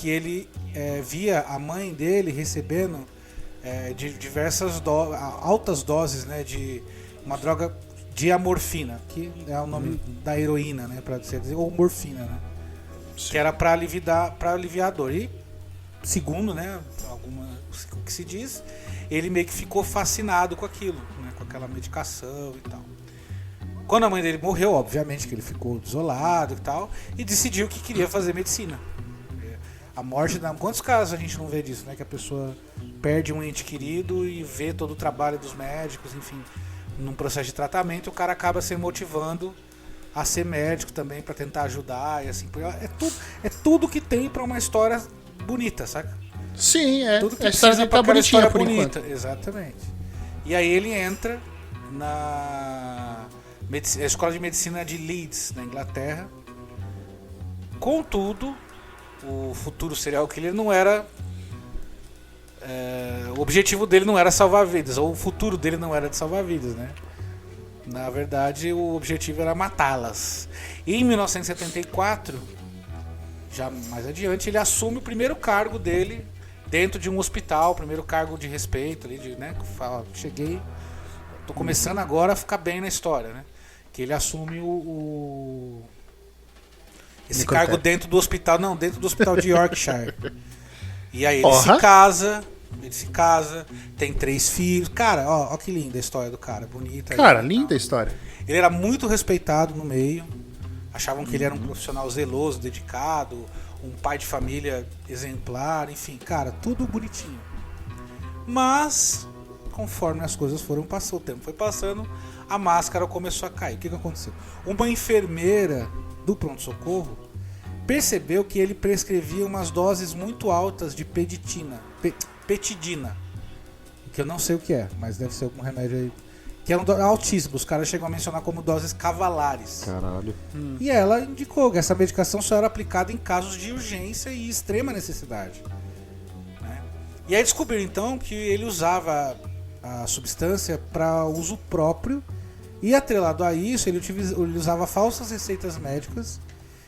ele via a mãe dele recebendo de diversas altas doses, né, de uma droga de amorfina, que é o nome da heroína, né, para dizer, ou morfina, né, que era para aliviar a dor. E segundo, né, o que se diz, ele meio que ficou fascinado com aquilo, né, com aquela medicação e tal. Quando a mãe dele morreu, obviamente que ele ficou desolado e tal, e decidiu que queria fazer medicina. A morte, quantos casos a gente não vê disso, né? Que a pessoa perde um ente querido e vê todo o trabalho dos médicos, enfim, num processo de tratamento, o cara acaba se motivando a ser médico também para tentar ajudar e assim. É tudo que tem para uma história bonita, saca? Sim, Tudo que a história precisa dele pra tá aquela bonitinha história por bonita. enquanto. Exatamente. E aí ele entra na Escola de Medicina de Leeds, na Inglaterra. Contudo, o futuro serial killer não era... o objetivo dele não era salvar vidas, ou o futuro dele não era de salvar vidas, né? Na verdade, o objetivo era matá-las. E em 1974, já mais adiante, ele assume o primeiro cargo dele dentro de um hospital, o primeiro cargo de respeito, ali, né? Fala, cheguei, tô começando agora a ficar bem na história, né? Que ele assume esse cargo dentro do hospital de Yorkshire. E aí ele se casa, tem 3 filhos. Cara, ó que linda a história do cara, bonita. Cara, linda a história. Ele era muito respeitado no meio. Achavam que ele era um profissional zeloso, dedicado, um pai de família exemplar, enfim, cara, tudo bonitinho. Mas, conforme as coisas foram passando, o tempo foi passando, a máscara começou a cair. O que aconteceu? Uma enfermeira do pronto-socorro percebeu que ele prescrevia umas doses muito altas de petidina, que eu não sei o que é, mas deve ser algum remédio aí, que é um autismo, os caras chegam a mencionar como doses cavalares. Caralho. E ela indicou que essa medicação só era aplicada em casos de urgência e extrema necessidade, né? E aí descobriram então que ele usava a substância para uso próprio, e atrelado a isso ele usava falsas receitas médicas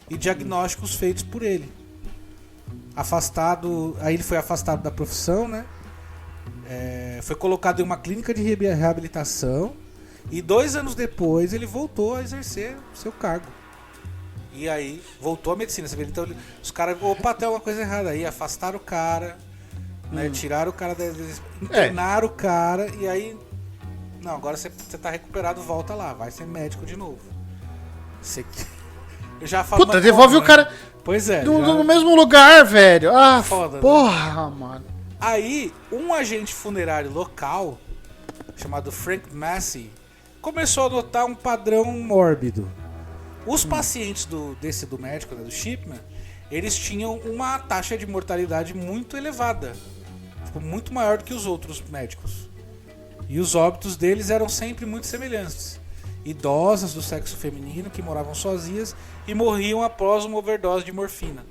e diagnósticos feitos por ele. Aí ele foi afastado da profissão, né? Foi colocado em uma clínica de reabilitação e 2 anos depois ele voltou a exercer seu cargo. E aí voltou a medicina, você vê? Então os caras, opa, tem alguma coisa errada. Aí afastaram o cara, né? Tiraram o cara, internaram o cara, e aí. Não, agora você tá recuperado, volta lá, vai ser médico de novo. Você eu já falo. Puta, devolve o cara. Pois é. No mesmo lugar, velho. Ah, foda, porra, né? Mano. Aí, um agente funerário local, chamado Frank Massey, começou a notar um padrão mórbido. Os pacientes do médico, né, do Shipman, eles tinham uma taxa de mortalidade muito elevada. Tipo, muito maior do que os outros médicos. E os óbitos deles eram sempre muito semelhantes. Idosas do sexo feminino que moravam sozinhas e morriam após uma overdose de morfina.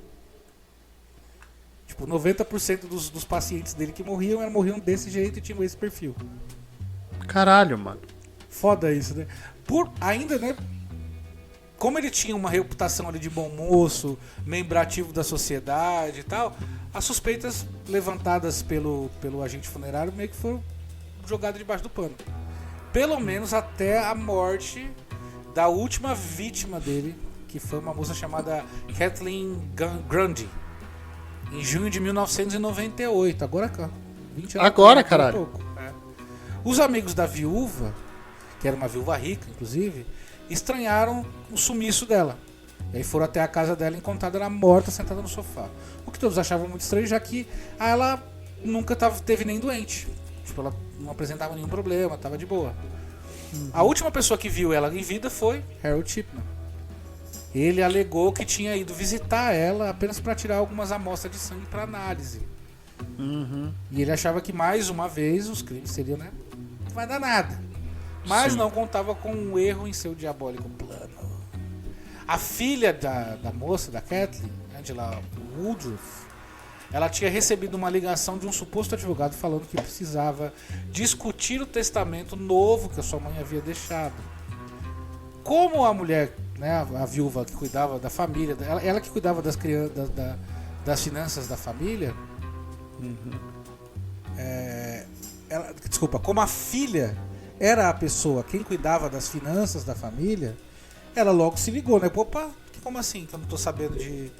Tipo, 90% dos pacientes dele que morriam desse jeito e tinham esse perfil. Caralho, mano. Foda isso, né? Ainda, né? Como ele tinha uma reputação ali de bom moço, membro ativo da sociedade e tal, as suspeitas levantadas pelo agente funerário meio que foram jogadas debaixo do pano. Pelo menos até a morte da última vítima dele, que foi uma moça chamada Kathleen Grundy, em junho de 1998. Agora, 20 anos. Agora, caralho. Os amigos da viúva, que era uma viúva rica, inclusive, estranharam o sumiço dela. E aí foram até a casa dela e encontraram ela morta, sentada no sofá. O que todos achavam muito estranho, já que ela nunca teve nem doente. Tipo, ela não apresentava nenhum problema, estava de boa. A última pessoa que viu ela em vida foi Harold Shipman. Ele alegou que tinha ido visitar ela apenas para tirar algumas amostras de sangue para análise. E ele achava que mais uma vez os crimes seriam, né? Não vai dar nada. Mas não contava com um erro em seu diabólico plano. A filha da moça, da Kathleen, Angela Woodruff, ela tinha recebido uma ligação de um suposto advogado falando que precisava discutir o testamento novo que a sua mãe havia deixado. Como a mulher, né, a viúva que cuidava da família, ela que cuidava das crianças, das finanças da família, como a filha era a pessoa quem cuidava das finanças da família, ela logo se ligou, né? Opa, como assim que eu não tô sabendo de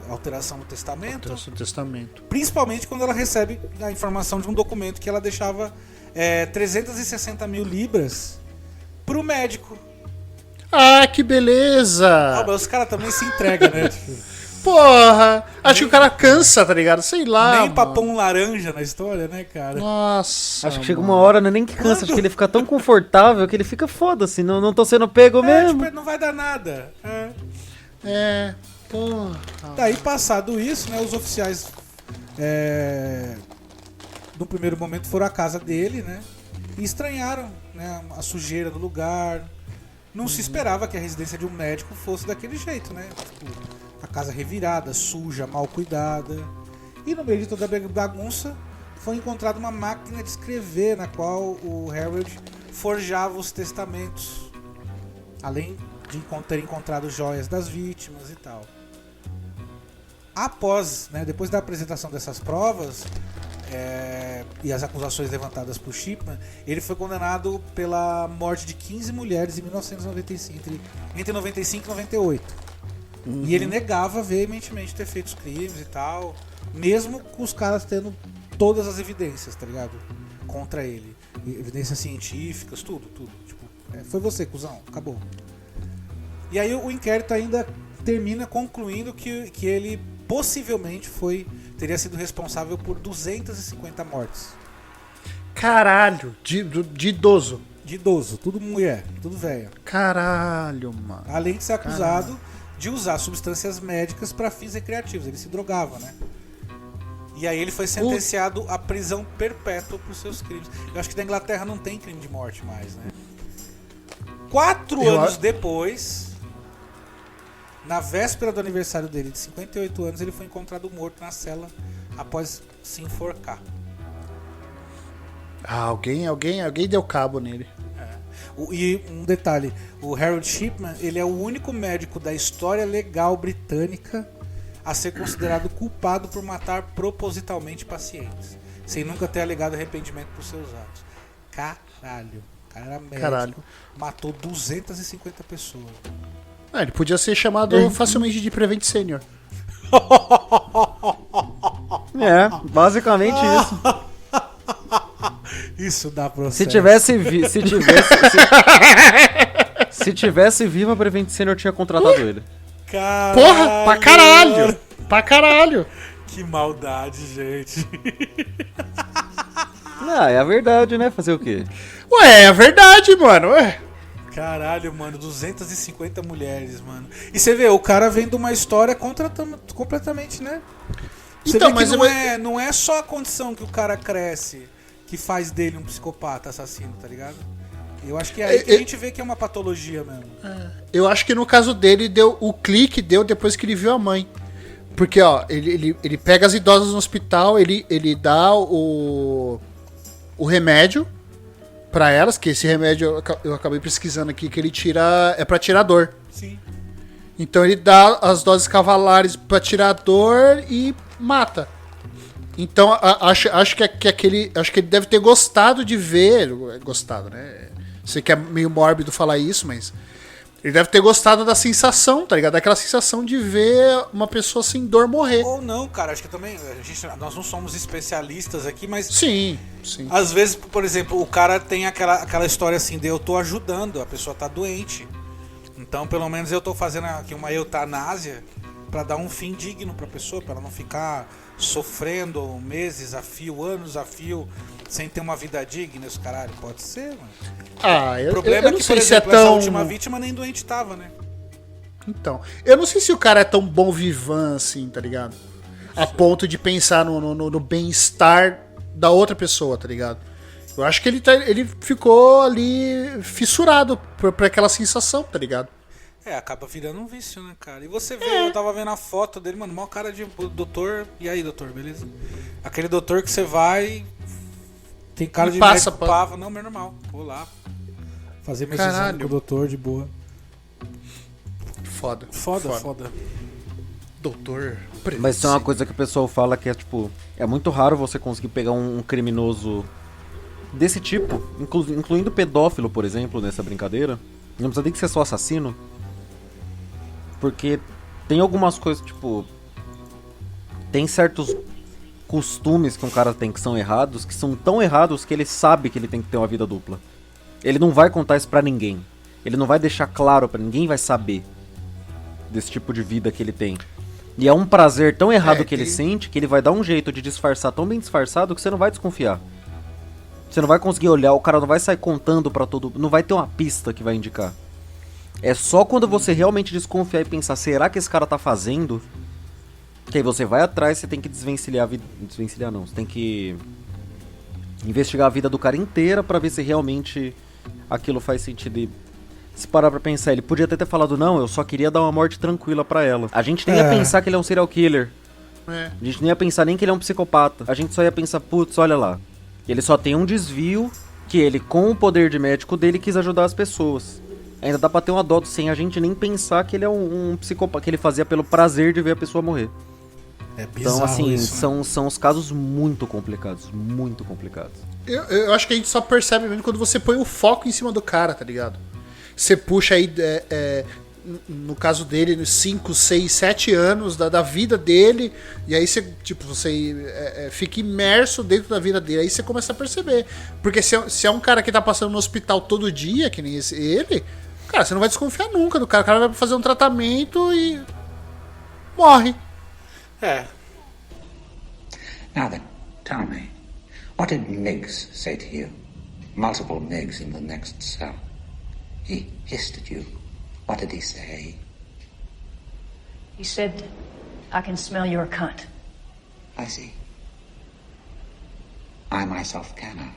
alteração no testamento? Alteração do testamento. Principalmente quando ela recebe a informação de um documento que ela deixava 360 mil libras pro médico. Ah, que beleza! Mas os caras também se entregam, né? Tipo, porra! Acho que o cara cansa, tá ligado? Sei lá. Nem papão laranja na história, né, cara? Nossa. Acho que chega uma hora, né, nem que cansa, acho que ele fica tão confortável que ele fica foda-se, não tô sendo pego mesmo. Tipo, não vai dar nada. Porra. Daí, passado isso, né, os oficiais no primeiro momento foram à casa dele, né, e estranharam, né, a sujeira do lugar. Não se esperava que a residência de um médico fosse daquele jeito, né? Tipo, a casa revirada, suja, mal cuidada. E no meio de toda a bagunça foi encontrada uma máquina de escrever na qual o Harold forjava os testamentos, além de ter encontrado joias das vítimas e tal. Depois da apresentação dessas provas e as acusações levantadas por Shipman, ele foi condenado pela morte de 15 mulheres em 1995, entre 95 e 98. E ele negava veementemente ter feito os crimes e tal, mesmo com os caras tendo todas as evidências, tá ligado? Contra ele. Evidências científicas, tudo. Tipo, foi você, cuzão, acabou. E aí o inquérito ainda termina concluindo que ele possivelmente teria sido responsável por 250 mortes. Caralho, de idoso. De idoso, tudo mulher, tudo velha. Caralho, mano. Além de ser acusado de usar substâncias médicas para fins recreativos. Ele se drogava, né? E aí ele foi sentenciado à prisão perpétua por seus crimes. Eu acho que na Inglaterra não tem crime de morte mais, né? 4 anos depois, na véspera do aniversário dele, de 58 anos, ele foi encontrado morto na cela após se enforcar. Alguém deu cabo nele. E um detalhe, o Harold Shipman, ele é o único médico da história legal britânica a ser considerado culpado por matar propositalmente pacientes, sem nunca ter alegado arrependimento por seus atos. Caralho, o cara era médico, matou 250 pessoas. Ele podia ser chamado facilmente de Prevent Senior. É, basicamente isso. Isso dá processo. Se tivesse vivo, a Prevent Senior tinha contratado ele. Caralho, Porra, pra caralho! Pra caralho! Que maldade, gente. Ah, é a verdade, né? Fazer o quê? Ué, é verdade, mano. Ué. Caralho, mano, 250 mulheres, mano. E você vê, o cara vem de uma história completamente, né? Você Então, vê que mas não é só a condição que o cara cresce que faz dele um psicopata assassino, tá ligado? Eu acho que é aí que a gente vê que é uma patologia mesmo. Eu acho que no caso dele, o clique deu depois que ele viu a mãe. Porque, ó, ele pega as idosas no hospital, ele dá o remédio pra elas, que esse remédio eu acabei pesquisando aqui, que ele tira. É pra tirar dor. Sim. Então ele dá as doses cavalares pra tirar dor e mata. Então acho que aquele. Acho que ele deve ter gostado de ver. Gostado, né? Sei que é meio mórbido falar isso, mas. Ele deve ter gostado da sensação, tá ligado? Daquela sensação de ver uma pessoa sem dor morrer. Ou não, cara, acho que também. Nós não somos especialistas aqui, mas. Sim. Às vezes, por exemplo, o cara tem aquela história assim de eu tô ajudando, a pessoa tá doente. Então, pelo menos eu tô fazendo aqui uma eutanásia pra dar um fim digno pra pessoa, pra ela não ficar sofrendo meses a fio, anos a fio, sem ter uma vida digna, esse caralho. Pode ser, mano. O problema é que, por exemplo, essa última vítima nem doente tava, né? Então, eu não sei se o cara é tão bom vivan assim, tá ligado? A ponto de pensar no bem-estar da outra pessoa, tá ligado? Eu acho que ele ficou ali fissurado por aquela sensação, tá ligado? Acaba virando um vício, né, cara? E você vê, eu tava vendo a foto dele, mano, maior cara de doutor. E aí, doutor, beleza? Aquele doutor que você vai. Tem cara de passa, médico pava. Não, mas é normal. Vou lá. Fazer meu exame com o doutor de boa. Foda. Doutor. Mas isso é uma coisa que o pessoal fala que é tipo. É muito raro você conseguir pegar um criminoso desse tipo, incluindo pedófilo, por exemplo, nessa brincadeira. Não precisa nem que ser só assassino. Porque tem algumas coisas, tipo. Tem certos costumes que um cara tem que são errados, que são tão errados que ele sabe que ele tem que ter uma vida dupla. Ele não vai contar isso pra ninguém. Ele não vai deixar claro pra ninguém, vai saber desse tipo de vida que ele tem. E é um prazer tão errado que ele sente que ele vai dar um jeito de disfarçar tão bem disfarçado que você não vai desconfiar. Você não vai conseguir olhar, o cara não vai sair contando pra todo... Não vai ter uma pista que vai indicar. É só quando você realmente desconfiar e pensar, será que esse cara tá fazendo? Que aí você vai atrás, você tem que desvencilhar a vida... Desvencilhar não, você tem que investigar a vida do cara inteira pra ver se realmente aquilo faz sentido. E se parar pra pensar, ele podia até ter falado, não, eu só queria dar uma morte tranquila pra ela. A gente nem ia pensar que ele é um serial killer. A gente nem ia pensar nem que ele é um psicopata. A gente só ia pensar, putz, olha lá. Ele só tem um desvio que ele, com o poder de médico dele, quis ajudar as pessoas. Ainda dá pra ter uma dó sem a gente nem pensar que ele é um psicopata, que ele fazia pelo prazer de ver a pessoa morrer. É bizarro. Então, assim, isso, são os casos muito complicados, muito complicados. Eu acho que a gente só percebe mesmo quando você põe o foco em cima do cara, tá ligado? Você puxa aí, no caso dele, 5, 6, 7 anos da vida dele, e aí você, tipo, você fica imerso dentro da vida dele, aí você começa a perceber. Porque se é um cara que tá passando no hospital todo dia, que nem ele, cara, você não vai desconfiar nunca do cara. O cara vai fazer um tratamento e morre. Now then, tell me, what did Miggs say to you? Multiple Miggs in the next cell. He hissed at you. What did he say? He said, I can smell your cunt. I see. I myself cannot.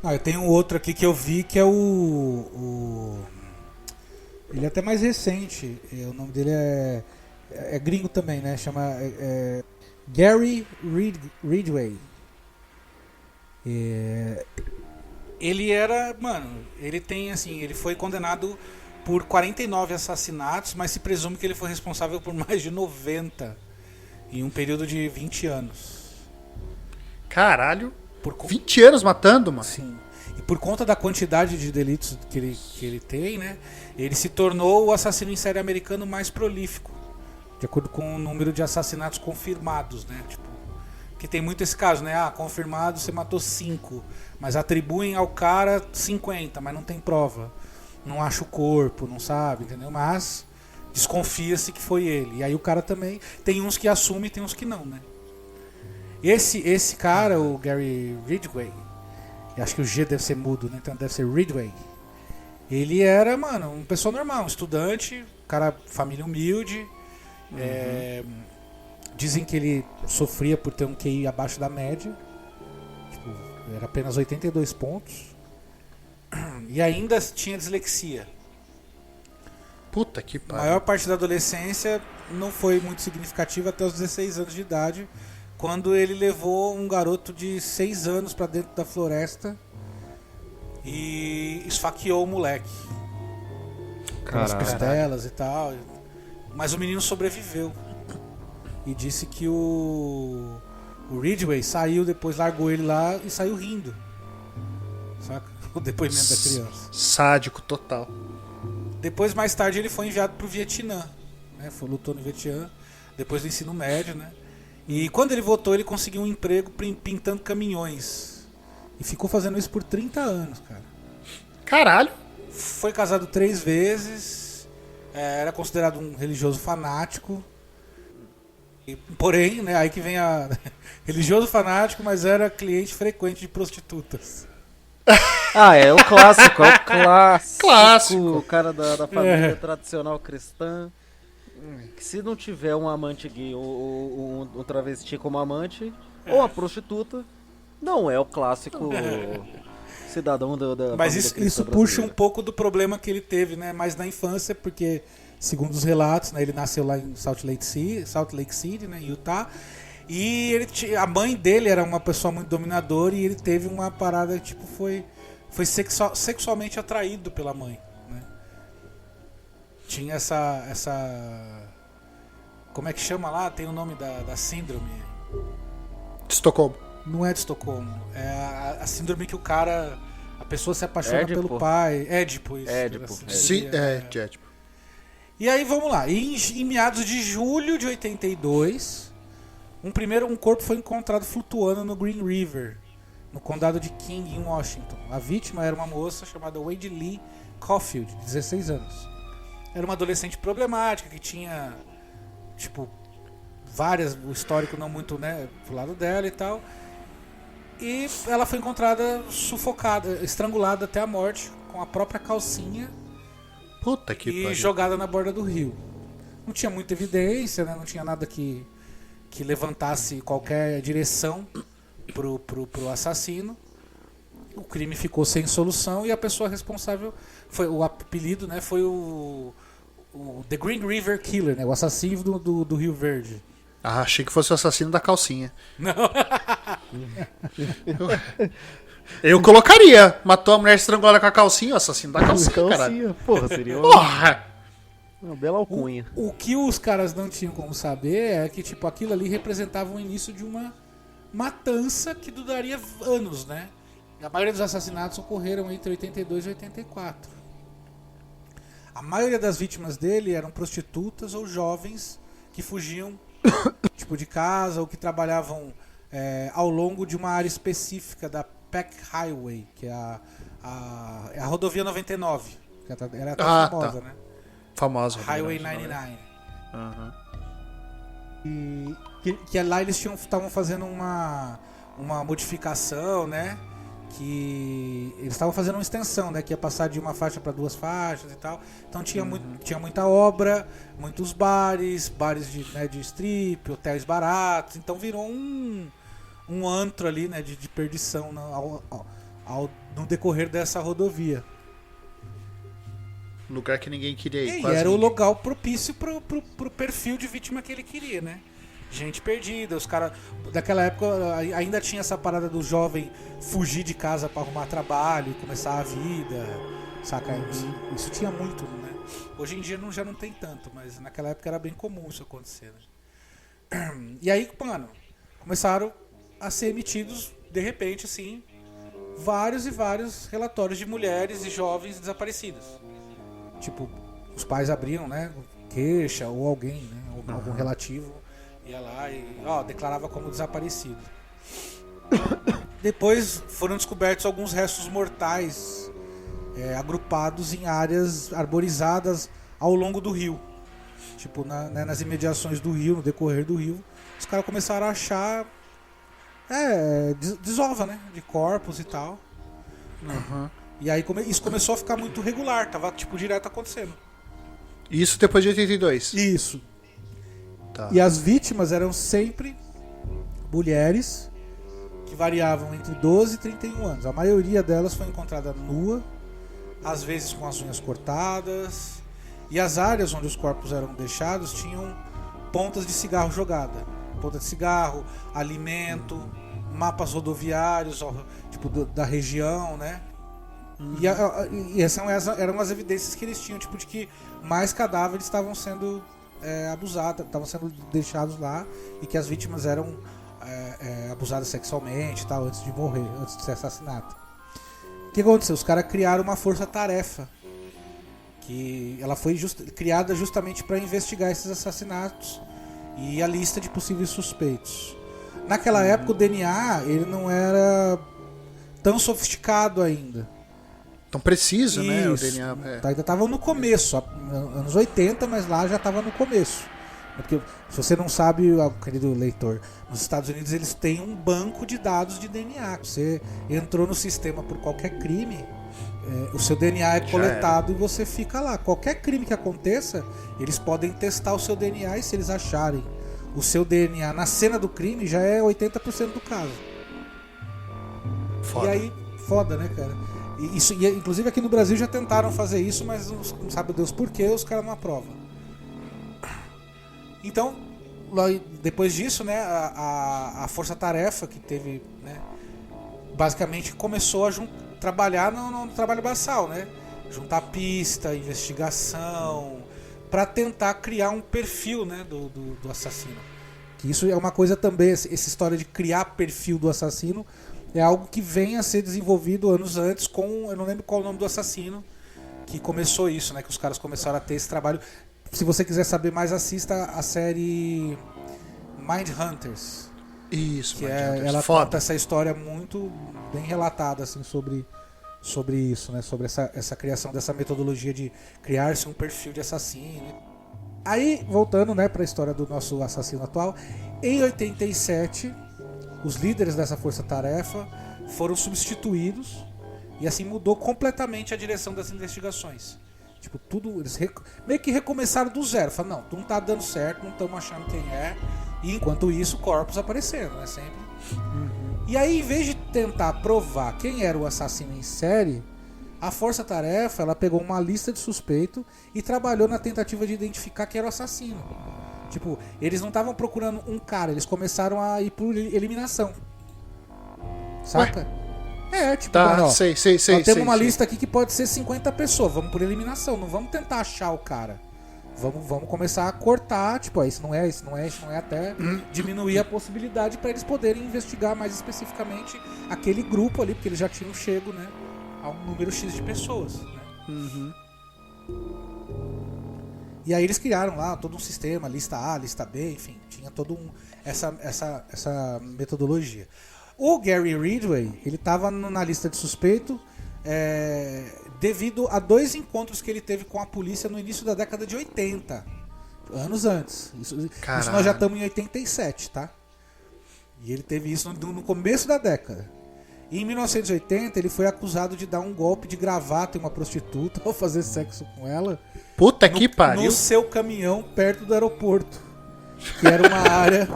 Eu tenho um outro aqui que eu vi que é ele é até mais recente. O nome dele é gringo também, né? Chama Gary Ridgway. Ele era, mano, ele tem assim, ele foi condenado por 49 assassinatos, mas se presume que ele foi responsável por mais de 90 em um período de 20 anos. Caralho. 20 anos matando, mano? Sim. E por conta da quantidade de delitos que ele tem, né, ele se tornou o assassino em série americano mais prolífico, de acordo com o número de assassinatos confirmados, né? Tipo, que tem muito esse caso, né? Confirmado você matou 5, mas atribuem ao cara 50, mas não tem prova. Não acha o corpo, não sabe, entendeu? Mas desconfia-se que foi ele. E aí o cara também... Tem uns que assumem e tem uns que não, né? Esse cara, o Gary Ridgway, eu acho que o G deve ser mudo, né? Então deve ser Ridgway. Ele era, mano, uma pessoa normal, um estudante, cara, família humilde. Dizem que ele sofria por ter um QI abaixo da média. Tipo, era apenas 82 pontos. E ainda tinha dislexia. Puta que A pariu. maior parte da adolescência não foi muito significativa até os 16 anos de idade, quando ele levou um garoto de 6 anos pra dentro da floresta e esfaqueou o moleque. Pelas costelas e tal. Mas o menino sobreviveu. E disse que o Ridgway saiu depois, largou ele lá e saiu rindo. Saca? O depoimento da criança. Sádico total. Depois, mais tarde, ele foi enviado pro Vietnã, né? Lutou no Vietnã, depois do ensino médio, né? E quando ele voltou, ele conseguiu um emprego pintando caminhões. E ficou fazendo isso por 30 anos, cara. Caralho. Foi casado 3 vezes, era considerado um religioso fanático. Porém, né, aí que vem a... religioso fanático, mas era cliente frequente de prostitutas. É o clássico, Clássico. O cara da família tradicional cristã. Que se não tiver um amante gay ou um travesti como amante, ou a prostituta, não é o clássico cidadão da Mas família isso cristã puxa um brasileira. pouco do problema que ele teve, né? Mais na infância, porque, segundo os relatos, né, ele nasceu lá em Salt Lake City, né, em Utah. E a mãe dele era uma pessoa muito dominadora e ele teve uma parada, tipo, foi sexualmente atraído pela mãe, né? Tinha essa... Como é que chama lá? Tem o nome da síndrome. Estocolmo. Não é de Estocolmo. É a síndrome que a pessoa se apaixona Édipo. pelo pai. Édipo, isso. Édipo. Assim, Sim, de Édipo. E aí vamos lá. Em meados de julho de 82, um corpo foi encontrado flutuando no Green River, no condado de King, em Washington. A vítima era uma moça chamada Wade Lee Caulfield, de 16 anos. Era uma adolescente problemática que tinha, tipo, o histórico não muito, né, pro lado dela e tal. E ela foi encontrada sufocada, estrangulada até a morte, com a própria calcinha Puta que e pariu. jogada na borda do rio. Não tinha muita evidência, né? Não tinha nada que levantasse qualquer direção pro assassino. O crime ficou sem solução e a pessoa responsável foi o apelido, né? Foi o The Green River Killer, né? O assassino do Rio Verde. Achei que fosse o assassino da calcinha. Não. Eu colocaria. Matou a mulher estrangulada com a calcinha, o assassino da calcinha, caralho. Porra, seria Porra! uma bela alcunha. O que os caras não tinham como saber é que, tipo, aquilo ali representava o início de uma matança que duraria anos, né? A maioria dos assassinatos ocorreram entre 82 e 84. A maioria das vítimas dele eram prostitutas ou jovens que fugiam tipo de casa ou que trabalhavam ao longo de uma área específica da Peck Highway, que é a rodovia 99, que era até famosa, tá. né? Famosa. Highway 99. Aham. E que lá eles estavam fazendo uma modificação, né? Que eles estavam fazendo uma extensão, né? Que ia passar de uma faixa para 2 faixas e tal. Então tinha muita obra, muitos bares de strip, hotéis baratos. Então virou um antro ali, né? De perdição no decorrer dessa rodovia. Lugar que ninguém queria ir. E quase era o ninguém. local propício pro perfil de vítima que ele queria, né? Gente perdida, os caras... Daquela época ainda tinha essa parada do jovem fugir de casa pra arrumar trabalho e começar a vida, saca? Isso tinha muito, né? Hoje em dia já não tem tanto, mas naquela época era bem comum isso acontecer, né? E aí, mano, começaram a ser emitidos, de repente, assim, vários e vários relatórios de mulheres e jovens desaparecidas. Tipo, os pais abriam, né, queixa ou alguém, né, algum relativo ia lá e declarava como desaparecido. Depois foram descobertos alguns restos mortais agrupados em áreas arborizadas ao longo do rio. Tipo, nas imediações do rio, no decorrer do rio, os caras começaram a achar desova, né, de corpos e tal. E aí isso começou a ficar muito regular, tava tipo direto acontecendo. Isso depois de 82? Isso. Tá. E as vítimas eram sempre mulheres que variavam entre 12 e 31 anos. A maioria delas foi encontrada nua, às vezes com as unhas cortadas, e as áreas onde os corpos eram deixados tinham pontas de cigarro jogada. Ponta de cigarro, alimento, mapas rodoviários, tipo da região, né? E essas eram as evidências que eles tinham, tipo, de que mais cadáveres estavam sendo abusados, estavam sendo deixados lá, e que as vítimas eram abusadas sexualmente e tal, antes de morrer, antes de ser assassinato. O que aconteceu? Os caras criaram uma força-tarefa, que ela foi criada justamente para investigar esses assassinatos e a lista de possíveis suspeitos. Naquela época o DNA ele não era tão sofisticado ainda. Tão preciso, né? O Isso. DNA. Ainda estava no começo, anos 80, mas lá já estava no começo. Porque, se você não sabe, querido leitor, nos Estados Unidos eles têm um banco de dados de DNA. Você entrou no sistema por qualquer crime, o seu DNA é coletado e você fica lá. Qualquer crime que aconteça, eles podem testar o seu DNA, e se eles acharem o seu DNA na cena do crime, já é 80% do caso. Foda. E aí, foda, né, cara? E inclusive aqui no Brasil já tentaram fazer isso, mas não sabe Deus por que os caras não aprovam. Então, depois disso, né, a força-tarefa que teve, né, basicamente começou a trabalhar no trabalho braçal, né? Juntar pista, investigação, para tentar criar um perfil, né, do assassino. Que isso é uma coisa também, essa história de criar perfil do assassino é algo que vem a ser desenvolvido anos antes com, eu não lembro qual é o nome do assassino, que começou isso, né, que os caras começaram a ter esse trabalho. Se você quiser saber mais, assista a série Mindhunters. Isso, que ela conta essa história muito bem relatada assim, sobre isso, né? Sobre essa criação dessa metodologia de criar-se um perfil de assassino. Aí, voltando, né, para a história do nosso assassino atual, em 87, os líderes dessa força-tarefa foram substituídos e assim mudou completamente a direção das investigações. Tipo, tudo, eles meio que recomeçaram do zero. Falaram, não tá dando certo, não estamos achando quem é. E enquanto isso, corpos aparecendo, né? Sempre. E aí, em vez de tentar provar quem era o assassino em série, a força-tarefa ela pegou uma lista de suspeito e trabalhou na tentativa de identificar quem era o assassino. Tipo, eles não estavam procurando um cara, eles começaram a ir por eliminação. Saca? Ué? Tipo, tá, mano, sei. Temos uma lista aqui que pode ser 50 pessoas, vamos por eliminação, não vamos tentar achar o cara. Vamos começar a cortar, tipo, isso não é, até diminuir a possibilidade para eles poderem investigar mais especificamente aquele grupo ali, porque eles já tinham chego, né, a um número X de pessoas, né? E aí eles criaram lá todo um sistema, lista A, lista B, enfim, tinha todo essa metodologia. O Gary Ridgway, ele estava na lista de suspeito devido a 2 encontros que ele teve com a polícia no início da década de 80, anos antes. Isso nós já estamos em 87, tá? E ele teve isso no começo da década. E em 1980 ele foi acusado de dar um golpe de gravata em uma prostituta ao fazer sexo com ela. Puta que pariu. No seu caminhão perto do aeroporto, que era uma área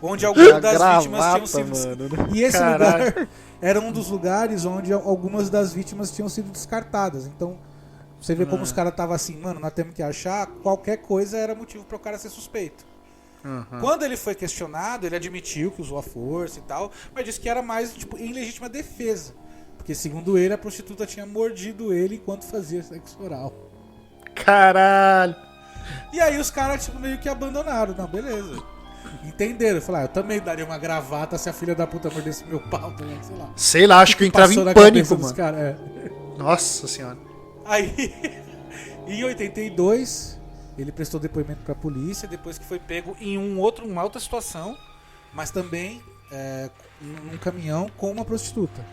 onde algumas das vítimas tinham sido... E esse lugar era um dos lugares onde algumas das vítimas tinham sido descartadas. Então, você vê como os caras estavam assim, mano, nós temos que achar, qualquer coisa era motivo para o cara ser suspeito. Quando ele foi questionado, ele admitiu que usou a força e tal, mas disse que era mais tipo, em legítima defesa. Porque, segundo ele, a prostituta tinha mordido ele enquanto fazia sexo oral. Caralho! E aí os caras tipo, meio que abandonaram. Não, beleza. entenderam. Falaram, eu também daria uma gravata se a filha da puta mordesse meu pau, também, sei lá. Sei lá, acho que eu entrava Passou em na pânico, cabeça dos mano. caras, Nossa senhora. Aí, em 82, ele prestou depoimento pra polícia, depois que foi pego em uma outra situação, mas também num caminhão com uma prostituta.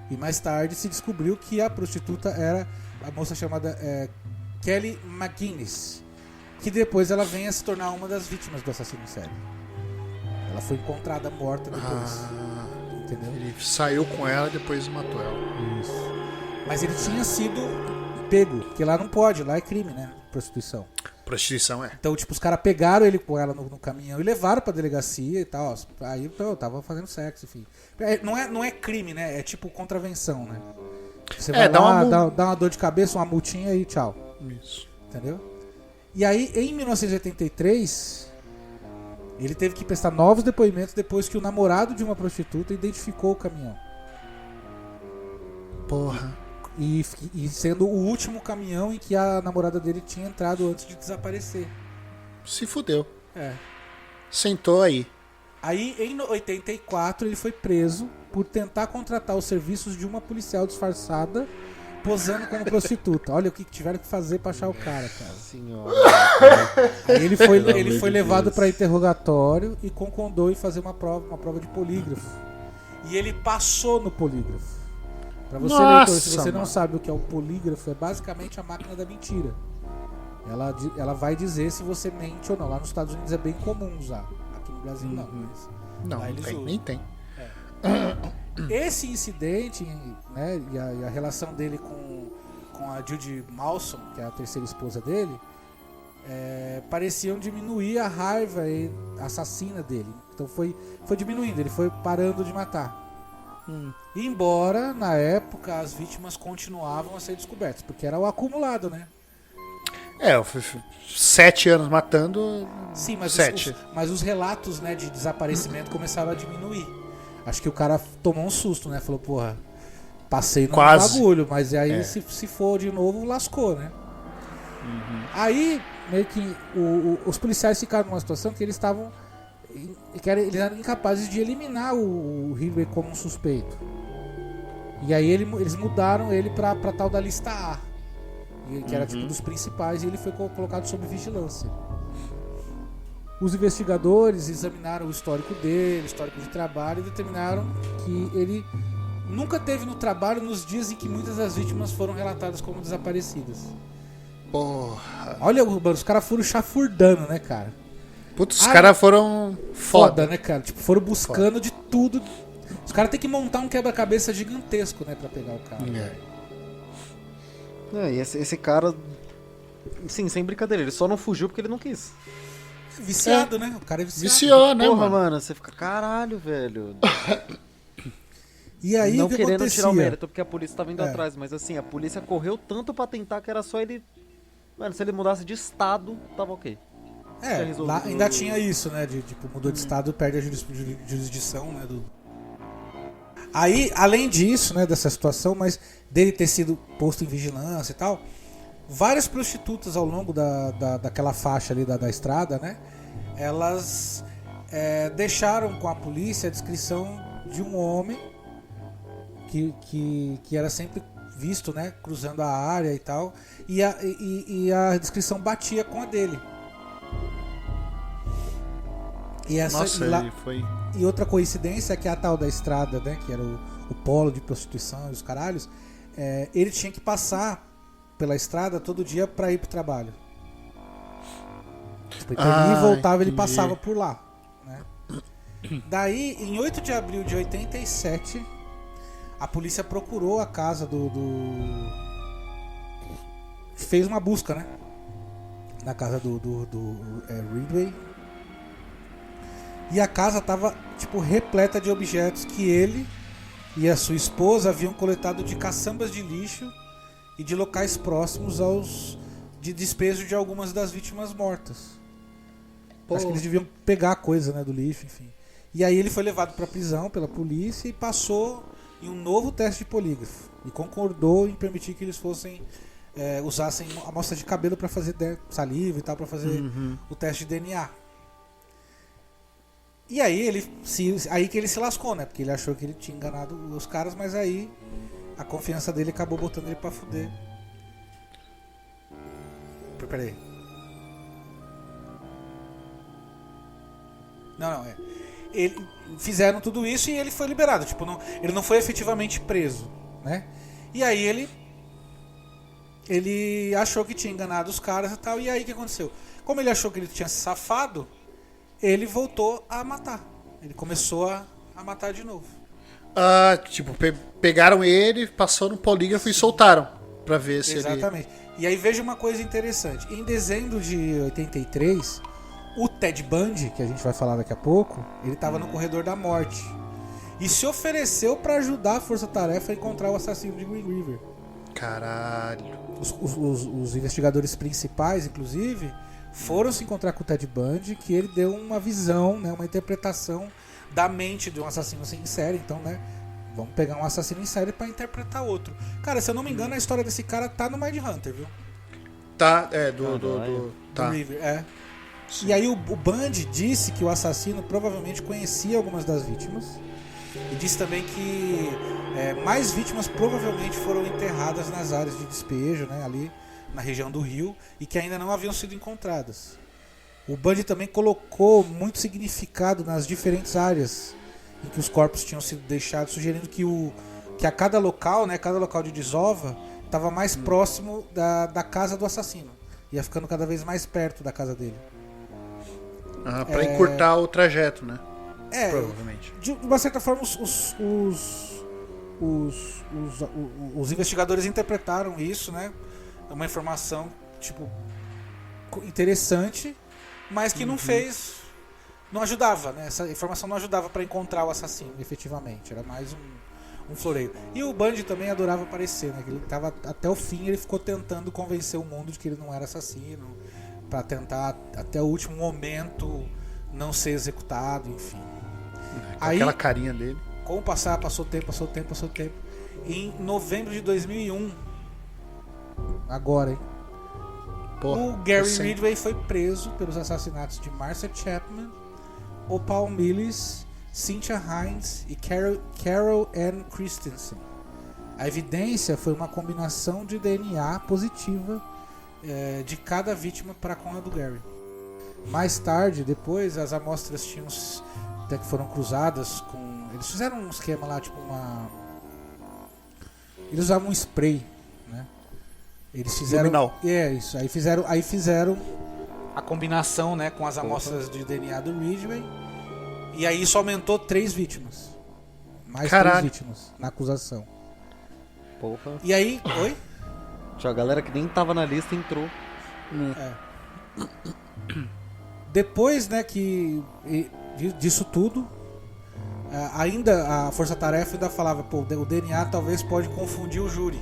E mais tarde se descobriu que a prostituta era a moça chamada Kelly McGuinness, que depois ela vem a se tornar uma das vítimas do assassino em série. Ela foi encontrada morta depois. Entendeu? Ele saiu com ela e depois matou ela. Isso. Mas ele tinha sido pego, porque lá não pode, lá é crime, né? Prostituição. Prostituição, Então, tipo, os caras pegaram ele com ela no caminhão e levaram pra delegacia e tal. Aí, eu tava fazendo sexo, enfim. Não é crime, né? É tipo contravenção, né? Você vai lá, dá uma dor de cabeça, uma multinha e tchau. Isso. Entendeu? E aí, em 1983, ele teve que prestar novos depoimentos depois que o namorado de uma prostituta identificou o caminhão. Porra. E sendo o último caminhão em que a namorada dele tinha entrado antes de desaparecer. Se fudeu. É. Sentou aí. Aí, em 84, ele foi preso por tentar contratar os serviços de uma policial disfarçada posando como prostituta. Olha o que tiveram que fazer pra achar o cara. Senhora. Aí ele foi levado pra interrogatório e concordou em fazer uma prova de polígrafo. E ele passou no polígrafo. Pra você, leitor, se você não sabe o que é o polígrafo, é basicamente a máquina da mentira. Ela vai dizer se você mente ou não. Lá nos Estados Unidos é bem comum usar. Aqui no Brasil não. Mas Não, lá não eles tem, usam. nem tem. Esse incidente, né, e a relação dele com a Judy Malson, que é a terceira esposa dele, pareciam diminuir a raiva assassina dele. Então foi diminuindo, ele foi parando de matar. Embora, na época, as vítimas continuavam a ser descobertas, porque era o acumulado, né? Eu fui 7 anos matando. Sim, mas 7. mas os relatos, né, de desaparecimento começaram a diminuir. Acho que o cara tomou um susto, né? Falou, porra, passei no bagulho, mas aí se for de novo, lascou, né? Aí, meio que os policiais ficaram numa situação que eles estavam. Eles eram incapazes de eliminar o Ridley como um suspeito. E aí eles mudaram ele pra tal da lista A, que era tipo dos principais, e ele foi colocado sob vigilância. Os investigadores examinaram o histórico dele, o histórico de trabalho, e determinaram que ele nunca teve no trabalho nos dias em que muitas das vítimas foram relatadas como desaparecidas. Porra. Olha, os caras foram chafurdando, né, cara? Putz, os caras foram foda, né, cara? Tipo, foram buscando de tudo. Os caras têm que montar um quebra-cabeça gigantesco, né, pra pegar o cara. E esse cara, sim, sem brincadeira, ele só não fugiu porque ele não quis. Viciado, né? O cara é viciado. Viciou, né, Porra, mano? Você fica, caralho, velho. E aí, não o que querendo acontecia? tirar o mérito, porque a polícia tá vindo atrás, mas assim, a polícia correu tanto pra tentar que era só ele... Mano, se ele mudasse de estado, tava ok. Lá ainda tinha isso, né? Tipo, mudou de estado, perde a jurisdição, né? Aí, além disso, né, dessa situação, mas dele ter sido posto em vigilância e tal, várias prostitutas ao longo daquela faixa ali da estrada, né? Elas deixaram com a polícia a descrição de um homem que era sempre visto, né, cruzando a área e tal, e a descrição batia com a dele. E e outra coincidência é que a tal da estrada, né, que era o polo de prostituição e os caralhos, ele tinha que passar pela estrada todo dia pra ir pro trabalho. Tipo, ele ia e voltava, ele passava por lá, né? Daí, em 8 de abril de 87, a polícia procurou a casa fez uma busca, né? Na casa do Ridley. E a casa tava, tipo, repleta de objetos que ele e a sua esposa haviam coletado de caçambas de lixo e de locais próximos de despejo de algumas das vítimas mortas. Acho que eles deviam pegar a coisa, né, do lixo, enfim. E aí ele foi levado pra prisão pela polícia e passou em um novo teste de polígrafo. E concordou em permitir que eles usassem amostra de cabelo para fazer saliva e tal, para fazer o teste de DNA. E aí aí que ele se lascou, né? Porque ele achou que ele tinha enganado os caras, mas aí a confiança dele acabou botando ele pra fuder. Peraí. Não, fizeram tudo isso e ele foi liberado. Tipo, ele não foi efetivamente preso, né? E aí ele achou que tinha enganado os caras e tal. E aí o que aconteceu? Como ele achou que ele tinha se safado, ele voltou a matar. Ele começou a matar de novo. Ah, tipo, pegaram ele, passou no polígrafo e soltaram pra ver se Exatamente. E aí veja uma coisa interessante. Em dezembro de 83, o Ted Bundy, que a gente vai falar daqui a pouco, ele tava no corredor da morte. E se ofereceu pra ajudar a Força Tarefa a encontrar o assassino de Green River. Caralho. Os investigadores principais, inclusive, foram se encontrar com o Ted Bundy, que ele deu uma visão, né, uma interpretação da mente de um assassino em série. Então, né, vamos pegar um assassino em série pra interpretar outro. Cara, se eu não me engano, a história desse cara tá no Mindhunter, viu? Tá, Do River, é. E aí o Bundy disse que o assassino provavelmente conhecia algumas das vítimas. E disse também que mais vítimas provavelmente foram enterradas nas áreas de despejo, né, ali na região do rio, e que ainda não haviam sido encontradas. O Bundy também colocou muito significado nas diferentes áreas em que os corpos tinham sido deixados, sugerindo que a cada local, né, cada local de desova, estava mais próximo da casa do assassino. Ia ficando cada vez mais perto da casa dele. Pra encurtar o trajeto, né? Provavelmente. De uma certa forma, os investigadores interpretaram isso, né? É uma informação, tipo, interessante, mas que não ajudava, né? Essa informação não ajudava para encontrar o assassino, efetivamente. Era mais um floreio. E o Bundy também adorava aparecer, né? Que ele tava até o fim, ele ficou tentando convencer o mundo de que ele não era assassino, para tentar até o último momento não ser executado, enfim. Com aquela carinha dele. Com o passar, passou tempo. Em novembro de 2001, agora, hein? Porra, o Gary Ridgway foi preso pelos assassinatos de Marcia Chapman, Opal Mills, Cynthia Hines e Carol Ann Christensen. A evidência foi uma combinação de DNA positiva de cada vítima para com a do Gary. Mais tarde, depois, as amostras até que foram cruzadas com... Eles fizeram um esquema lá, tipo eles usavam um spray, né? Eles fizeram... Luminol. Isso. Aí fizeram a combinação, né, com as amostras de DNA do Ridgway. E aí isso aumentou 3 vítimas. Mais 3 vítimas na acusação. Porra. E aí... Oi? Tinha a galera que nem tava na lista entrou. Depois, né, disso tudo, ainda a Força Tarefa ainda falava, pô, o DNA talvez pode confundir o júri.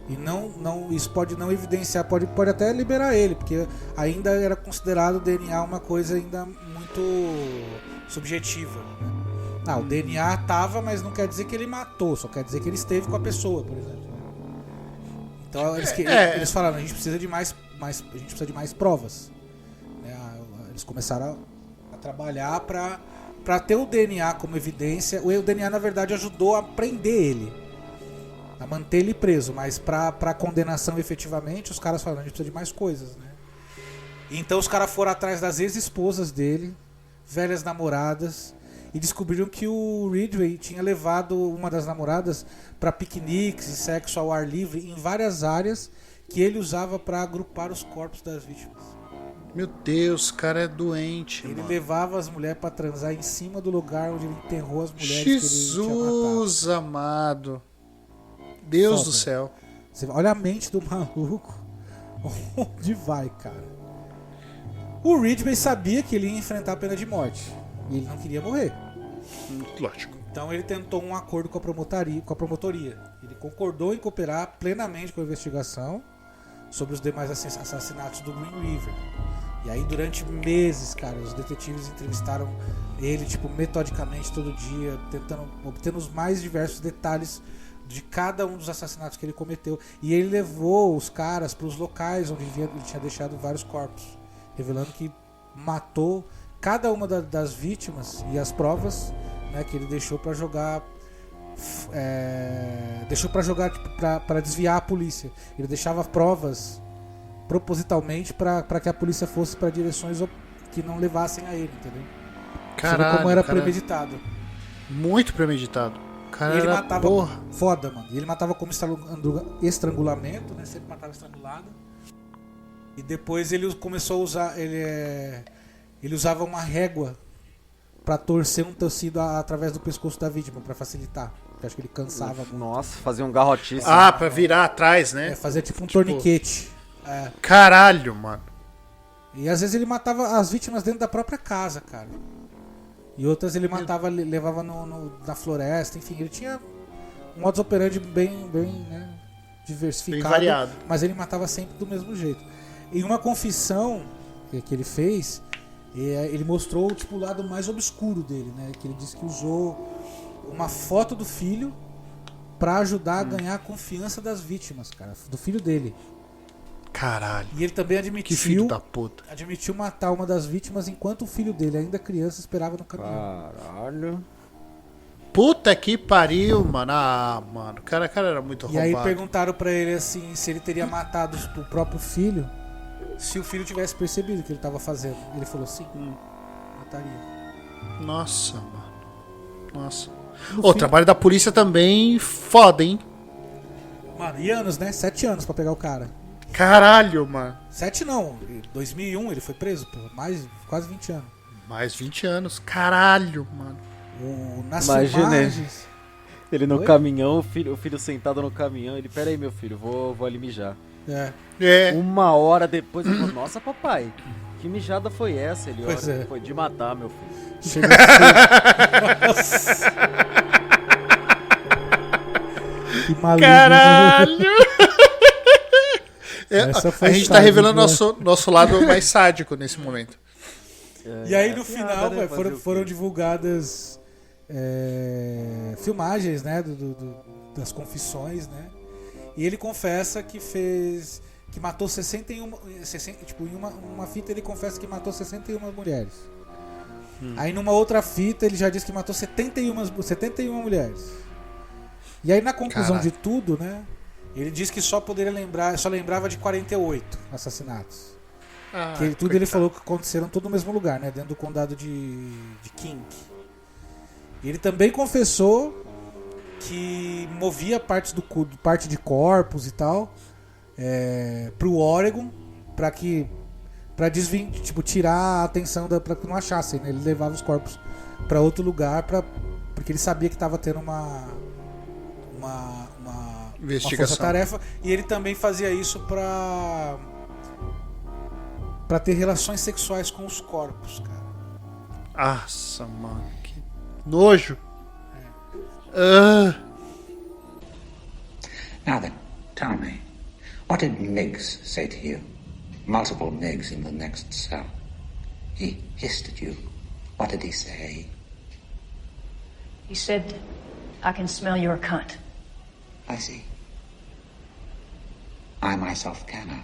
E isso pode não evidenciar, pode até liberar ele, porque ainda era considerado o DNA uma coisa ainda muito subjetiva, né? O DNA tava, mas não quer dizer que ele matou, só quer dizer que ele esteve com a pessoa, por exemplo. Então eles falaram, a gente precisa de mais provas, né? Eles começaram a trabalhar para ter o DNA como evidência. O DNA, na verdade, ajudou a prender ele, a manter ele preso, mas para condenação efetivamente, os caras falaram, a gente precisa de mais coisas, né? Então os caras foram atrás das ex-esposas dele, velhas namoradas, e descobriram que o Ridgway tinha levado uma das namoradas para piqueniques e sexo ao ar livre em várias áreas que ele usava para agrupar os corpos das vítimas. Meu Deus, o cara é doente. Ele levava as mulheres para transar em cima do lugar onde ele enterrou as mulheres Jesus que ele tinha matado. Jesus amado. Deus do céu. Olha a mente do maluco. Onde vai, cara? O Ridgway sabia que ele ia enfrentar a pena de morte. E ele não queria morrer. Lógico. Então ele tentou um acordo com a promotoria. Ele concordou em cooperar plenamente com a investigação sobre os demais assassinatos do Green River. E aí durante meses, cara, os detetives entrevistaram ele, tipo, metodicamente todo dia, tentando obter os mais diversos detalhes de cada um dos assassinatos que ele cometeu. E ele levou os caras para os locais onde ele tinha deixado vários corpos, revelando que matou cada uma das vítimas e as provas, né, que ele deixou pra jogar. Deixou pra jogar tipo, pra desviar a polícia. Ele deixava provas propositalmente pra que a polícia fosse pra direções que não levassem a ele, entendeu? Caralho, Você vê como era cara, premeditado. muito premeditado. Cara, E ele era matava. porra. Foda, mano. E ele matava como estrangulamento, né? Sempre matava estrangulado. E depois ele começou a usar. Ele usava uma régua pra torcer um tecido através do pescoço da vítima, pra facilitar. Porque acho que ele cansava muito. Nossa, fazia um garrotice. Ah, pra virar atrás, né? Fazia tipo um torniquete. Caralho, mano. E às vezes ele matava as vítimas dentro da própria casa, cara. E outras ele matava, levava na floresta, enfim, ele tinha um modus operandi bem né, diversificado. Bem variado. Mas ele matava sempre do mesmo jeito. Em uma confissão que ele fez, ele mostrou tipo, o lado mais obscuro dele, né? Que ele disse que usou uma foto do filho pra ajudar a ganhar a confiança das vítimas, cara, do filho dele. Caralho. E ele também Que filho da puta. admitiu matar uma das vítimas enquanto o filho dele, ainda criança, esperava no caminhão. Caralho. Puta que pariu, mano. Ah, mano. O cara era muito E roubado. aí perguntaram pra ele assim, se ele teria matado o próprio filho, se o filho tivesse percebido o que ele tava fazendo. Ele falou sim, mataria. Nossa, mano. Nossa. No O fim- trabalho da polícia também foda, hein? Mano, e anos, né? 7 anos pra pegar o cara. Caralho, mano. 7 não, em 2001 ele foi preso por quase 20 anos. Mais 20 anos. Caralho, mano. Nas Imagina, filmagens... Ele no Oi? caminhão, o filho sentado no caminhão. Ele, pera aí, meu filho, vou ali mijar. É. 1 hora depois, ele falou, nossa, papai, que mijada foi essa? Ele Pois olha, é. foi de matar, meu filho. Chega Nossa. Que maluco. Caralho! Essa foi A gente tá sádica. revelando nosso lado mais sádico nesse momento. E aí no piada, final, né? velho, Fazer o quê? foram divulgadas filmagens, né, das confissões, né? E ele confessa que matou 61, tipo, em uma fita ele confessa que matou 61 mulheres. Aí numa outra fita ele já diz que matou 71 mulheres. E aí na conclusão Caralho. de tudo, né, ele diz que só lembrava de 48 assassinatos. Ah, Que tudo ele falou que aconteceram tudo no mesmo lugar, né? Dentro do condado de King. E ele também confessou que movia parte de corpos e tal pro Oregon pra desvir, tipo, tirar a atenção pra que não achassem, né? Ele levava os corpos pra outro lugar porque ele sabia que tava tendo uma Investigação. força-tarefa, e ele também fazia isso pra ter relações sexuais com os corpos, cara. Nossa, mano. Que nojo. Ah. Now then, tell me, what did Miggs say to you? Multiple Miggs in the next cell. He hissed at you. What did he say? He said, I can smell your cunt. I see. I myself cannot.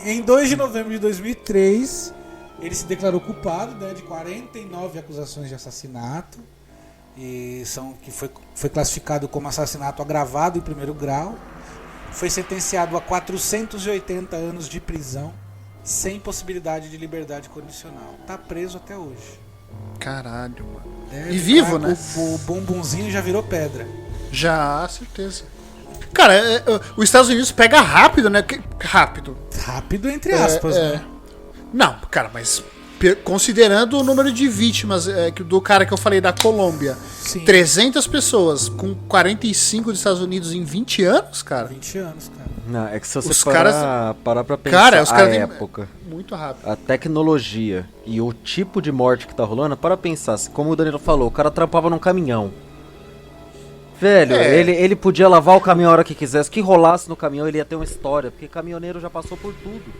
Em 2 de novembro de 2003, ele se declarou culpado, né, de 49 acusações de assassinato, que foi classificado como assassinato agravado em primeiro grau. Foi sentenciado a 480 anos de prisão, sem possibilidade de liberdade condicional. Tá preso até hoje. Caralho, mano. Deve E vivo, estar né? O bumbumzinho já virou pedra. Já, certeza. Cara, os Estados Unidos pega rápido, né? Rápido. Rápido, entre aspas, né? Não, cara, mas considerando o número de vítimas do cara que eu falei da Colômbia, Sim. 300 pessoas com 45 dos Estados Unidos em 20 anos, cara. 20 anos, cara. Não, é que se você Os parar pra pensar Cara, os caras a têm- época, Muito rápido. a tecnologia e o tipo de morte que tá rolando, para pensar, como o Danilo falou, o cara trampava num caminhão. Velho, ele podia lavar o caminhão a hora que quisesse, que rolasse no caminhão ele ia ter uma história, porque caminhoneiro já passou por tudo.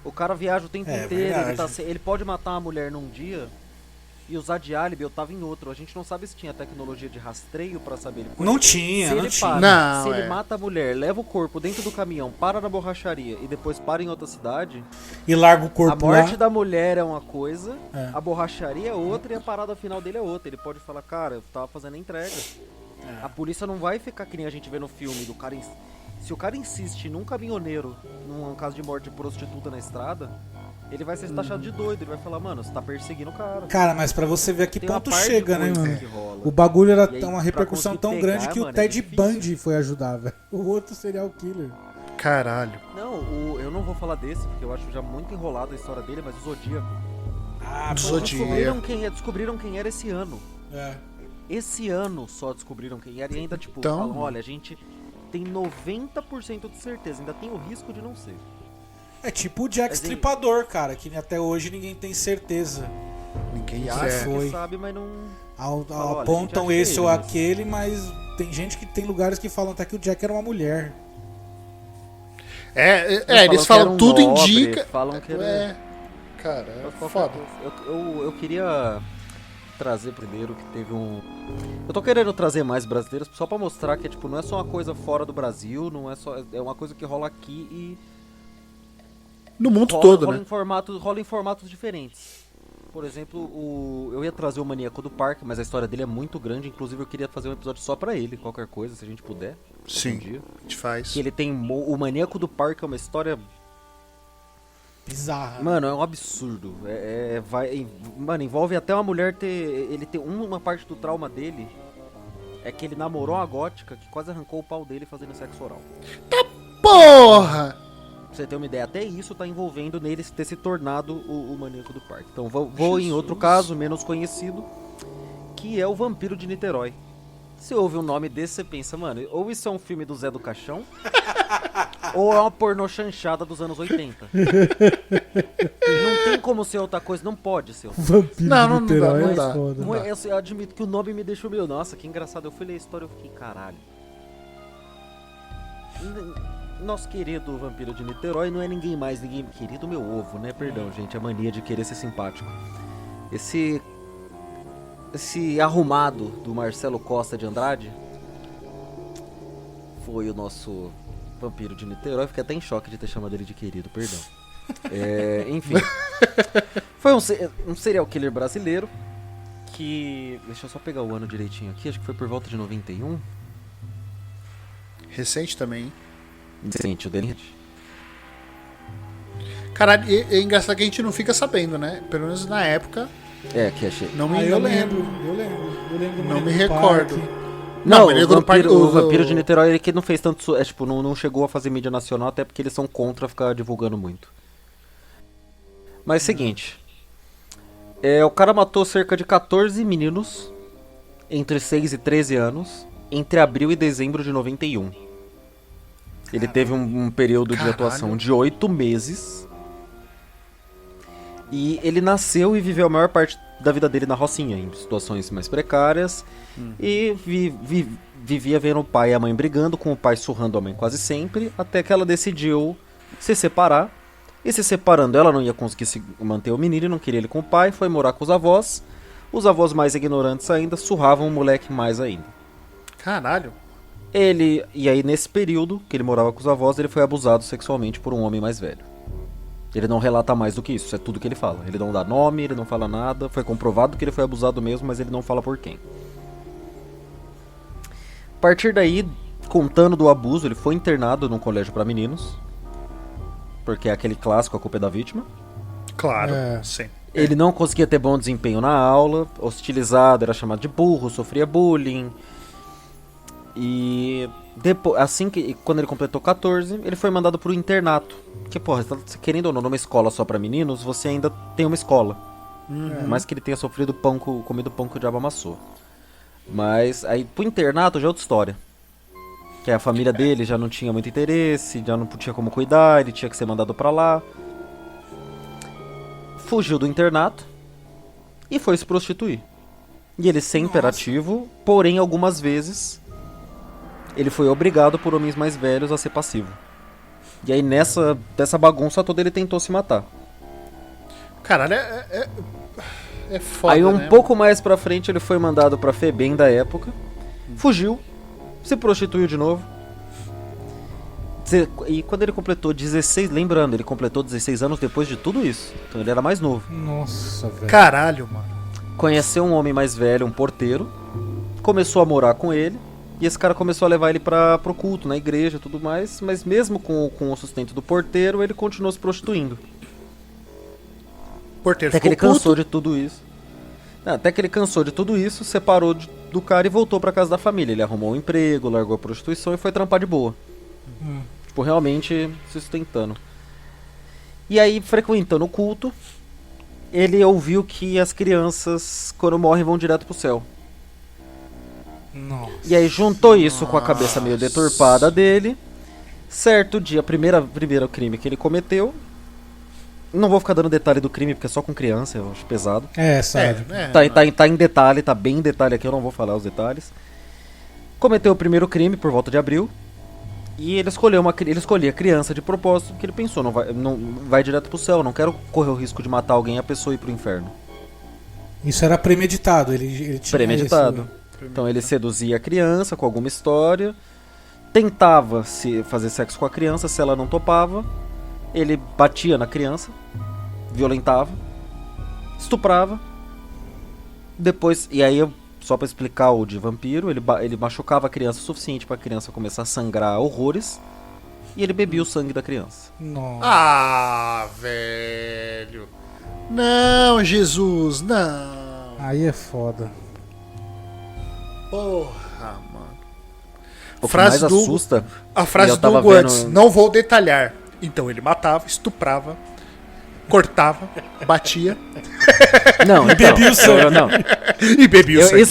O cara viaja o tempo inteiro, verdade. ele pode matar uma mulher num dia e usar de álibi, eu tava em outro. A gente não sabe se tinha tecnologia de rastreio pra saber ele. Não tinha, se não ele tinha. para, Não, se ele é. mata a mulher, leva o corpo dentro do caminhão, para na borracharia e depois para em outra cidade, E larga o a corpo morte lá. da mulher é uma coisa, É. a borracharia é outra e a parada final dele é outra. Ele pode falar, cara, eu tava fazendo a entrega. A polícia não vai ficar que nem a gente vê no filme do cara. Se o cara insiste num caminhoneiro, num caso de morte de prostituta na estrada, ele vai ser taxado de doido. Ele vai falar, mano, você tá perseguindo o cara. Cara, mas pra você ver a que Tem uma ponto parte chega, de né, coisa mano? que rola. O bagulho era E aí, uma pra repercussão conseguir tão pegar, grande que o mano, é Ted difícil. Bundy foi ajudar, velho. O outro serial killer. Caralho. Não, eu não vou falar desse, porque eu acho já muito enrolado a história dele, mas o Zodíaco. Ah, Descobriram quem era esse ano. É. Esse ano só descobriram quem era e ainda, tipo, Então- falam, olha, a gente tem 90% de certeza, ainda tem o risco de não ser. É tipo o Jack Mas, Stripador, cara, que até hoje ninguém tem certeza. Ninguém E quer. acha foi. que sabe, mas não... Ao- Fala, olha, apontam a gente acha esse que ou é ele, mas- aquele, mas tem gente que tem lugares que falam até que o Jack era uma mulher. Eles que era falam um tudo nobre, indica. falam que era- É. Cara, é Mas qualquer foda. coisa. Eu queria trazer primeiro que teve um... Eu tô querendo trazer mais brasileiros só pra mostrar que tipo, não é só uma coisa fora do Brasil, não é só... É uma coisa que rola aqui e... No mundo todo, rola né? rola em formatos diferentes. Por exemplo, eu ia trazer o Maníaco do Parque, mas a história dele é muito grande. Inclusive, eu queria fazer um episódio só pra ele, qualquer coisa, se a gente puder. algum Sim, dia. a gente faz. Que ele tem... O Maníaco do Parque é uma história... Bizarra. Mano, é um absurdo. Mano, envolve até uma mulher ter... Ele tem uma parte do trauma dele... É que ele namorou uma gótica que quase arrancou o pau dele fazendo sexo oral. Porra! Pra você ter uma ideia, até isso tá envolvendo nele ter se tornado o Maníaco do Parque. Então vou em outro caso, menos conhecido, que é o Vampiro de Niterói. Se ouve um nome desse, você pensa, mano, ou isso é um filme do Zé do Caixão, ou é uma pornô chanchada dos anos 80. Não tem como ser outra coisa, não pode ser. Vampiro Não, de Niterói não é dá. foda. Eu admito que o nome me deixou meio... Nossa, que engraçado. Eu fui ler a história e eu fiquei, caralho. Nosso querido Vampiro de Niterói não é ninguém mais, ninguém... Querido meu ovo, né? Perdão, gente, a mania de querer ser simpático. Esse arrumado do Marcelo Costa de Andrade foi o nosso Vampiro de Niterói. Fiquei até em choque de ter chamado ele de querido, perdão. Enfim. Foi um serial killer brasileiro que... Deixa eu só pegar o ano direitinho aqui. Acho que foi por volta de 91. Recente também, hein? Recente, o dele. Caralho, é engraçado que a gente não fica sabendo, né? Pelo menos na época, Que achei. não me, Eu não me- lembro do não Maníaco me do recordo. Parque. Não, o Maníaco do Parque- o Vampiro de Niterói ele que não fez tanto... tipo, não chegou a fazer mídia nacional, até porque eles são contra ficar divulgando muito. Mas seguinte... o cara matou cerca de 14 meninos entre 6 e 13 anos entre abril e dezembro de 91. Ele teve um período de Caralho. atuação de 8 meses. E ele nasceu e viveu a maior parte da vida dele na Rocinha, em situações mais precárias. E vivia vendo o pai e a mãe brigando, com o pai surrando a mãe quase sempre, até que ela decidiu se separar. E se separando, ela não ia conseguir manter o menino e não queria ele com o pai, foi morar com os avós. Os avós mais ignorantes ainda surravam o moleque mais ainda. Caralho. E aí nesse período que ele morava com os avós, ele foi abusado sexualmente por um homem mais velho. Ele não relata mais do que isso é tudo que ele fala. Ele não dá nome, ele não fala nada, foi comprovado que ele foi abusado mesmo, mas ele não fala por quem. A partir daí, contando do abuso, ele foi internado num colégio para meninos, porque é aquele clássico, a culpa é da vítima. Claro, É. sim. Ele não conseguia ter bom desempenho na aula, hostilizado, era chamado de burro, sofria bullying. E depois, quando ele completou 14, ele foi mandado pro internato. Que, porra, querendo ou não, numa escola só pra meninos, você ainda tem uma escola. Por mais que ele tenha sofrido comido pão que o diabo amassou. Mas aí pro internato já é outra história. Que a família dele já não tinha muito interesse, já não tinha como cuidar, ele tinha que ser mandado pra lá. Fugiu do internato e foi se prostituir. E ele sempre ativo, porém algumas vezes ele foi obrigado por homens mais velhos a ser passivo. E aí dessa bagunça toda ele tentou se matar. Caralho, É foda, Aí um né? pouco mais pra frente ele foi mandado pra FEBEM da época, fugiu, se prostituiu de novo. E quando ele completou 16, lembrando, ele completou 16 anos depois de tudo isso. Então ele era mais novo. Nossa, velho. Caralho, mano. Conheceu um homem mais velho, um porteiro, começou a morar com ele, e esse cara começou a levar ele pro culto, na igreja e tudo mais, mas mesmo com o sustento do porteiro, ele continuou se prostituindo. Porteiro Até que ele ficou puto. cansou de tudo isso. Até que ele cansou de tudo isso, separou do cara e voltou pra casa da família. Ele arrumou um emprego, largou a prostituição e foi trampar de boa. Tipo, realmente se sustentando. E aí, frequentando o culto, ele ouviu que as crianças, quando morrem, vão direto pro céu. Nossa. E aí juntou isso com a cabeça meio deturpada dele. Certo dia, primeiro crime que ele cometeu. Não vou ficar dando detalhe do crime, porque é só com criança, eu acho pesado. Sabe. Tá em detalhe, tá bem em detalhe aqui, eu não vou falar os detalhes. Cometeu o primeiro crime por volta de abril. E ele escolhia a criança de propósito, porque ele pensou, não vai direto pro céu, não quero correr o risco de matar alguém e a pessoa ir pro inferno. Isso era premeditado, ele tinha Premeditado. Então ele seduzia a criança com alguma história, tentava fazer sexo com a criança, se ela não topava, ele batia na criança, violentava, estuprava. Depois, e aí só pra explicar o de vampiro, ele machucava a criança o suficiente pra criança começar a sangrar horrores, e ele bebia o sangue da criança. Nossa. Ah, velho. Não, Jesus, não. Aí é foda. Porra, mano. O que mais assusta... A frase eu do tava Hugo vendo- antes, não vou detalhar. Então ele matava, estuprava, cortava, batia Não, então, bebia o sangue. não. e bebia o sangue.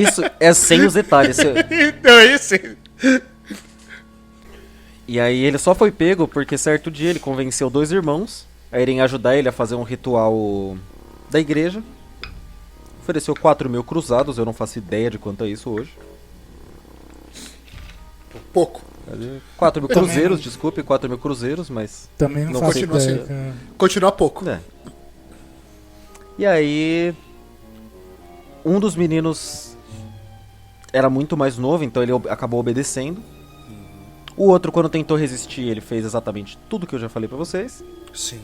Isso é sem os detalhes. Então esse... E aí ele só foi pego porque certo dia ele convenceu 2 irmãos a irem ajudar ele a fazer um ritual da igreja. Ofereceu 4.000 cruzados, eu não faço ideia de quanto é isso hoje. Pouco. 4.000 cruzeiros, desculpe, 4.000 cruzeiros, mas... Também não Não faço continua ideia. assim. Cara. Continua pouco. É. E aí... Um dos meninos era muito mais novo, então ele acabou obedecendo. O outro, quando tentou resistir, ele fez exatamente tudo que eu já falei pra vocês. Sim.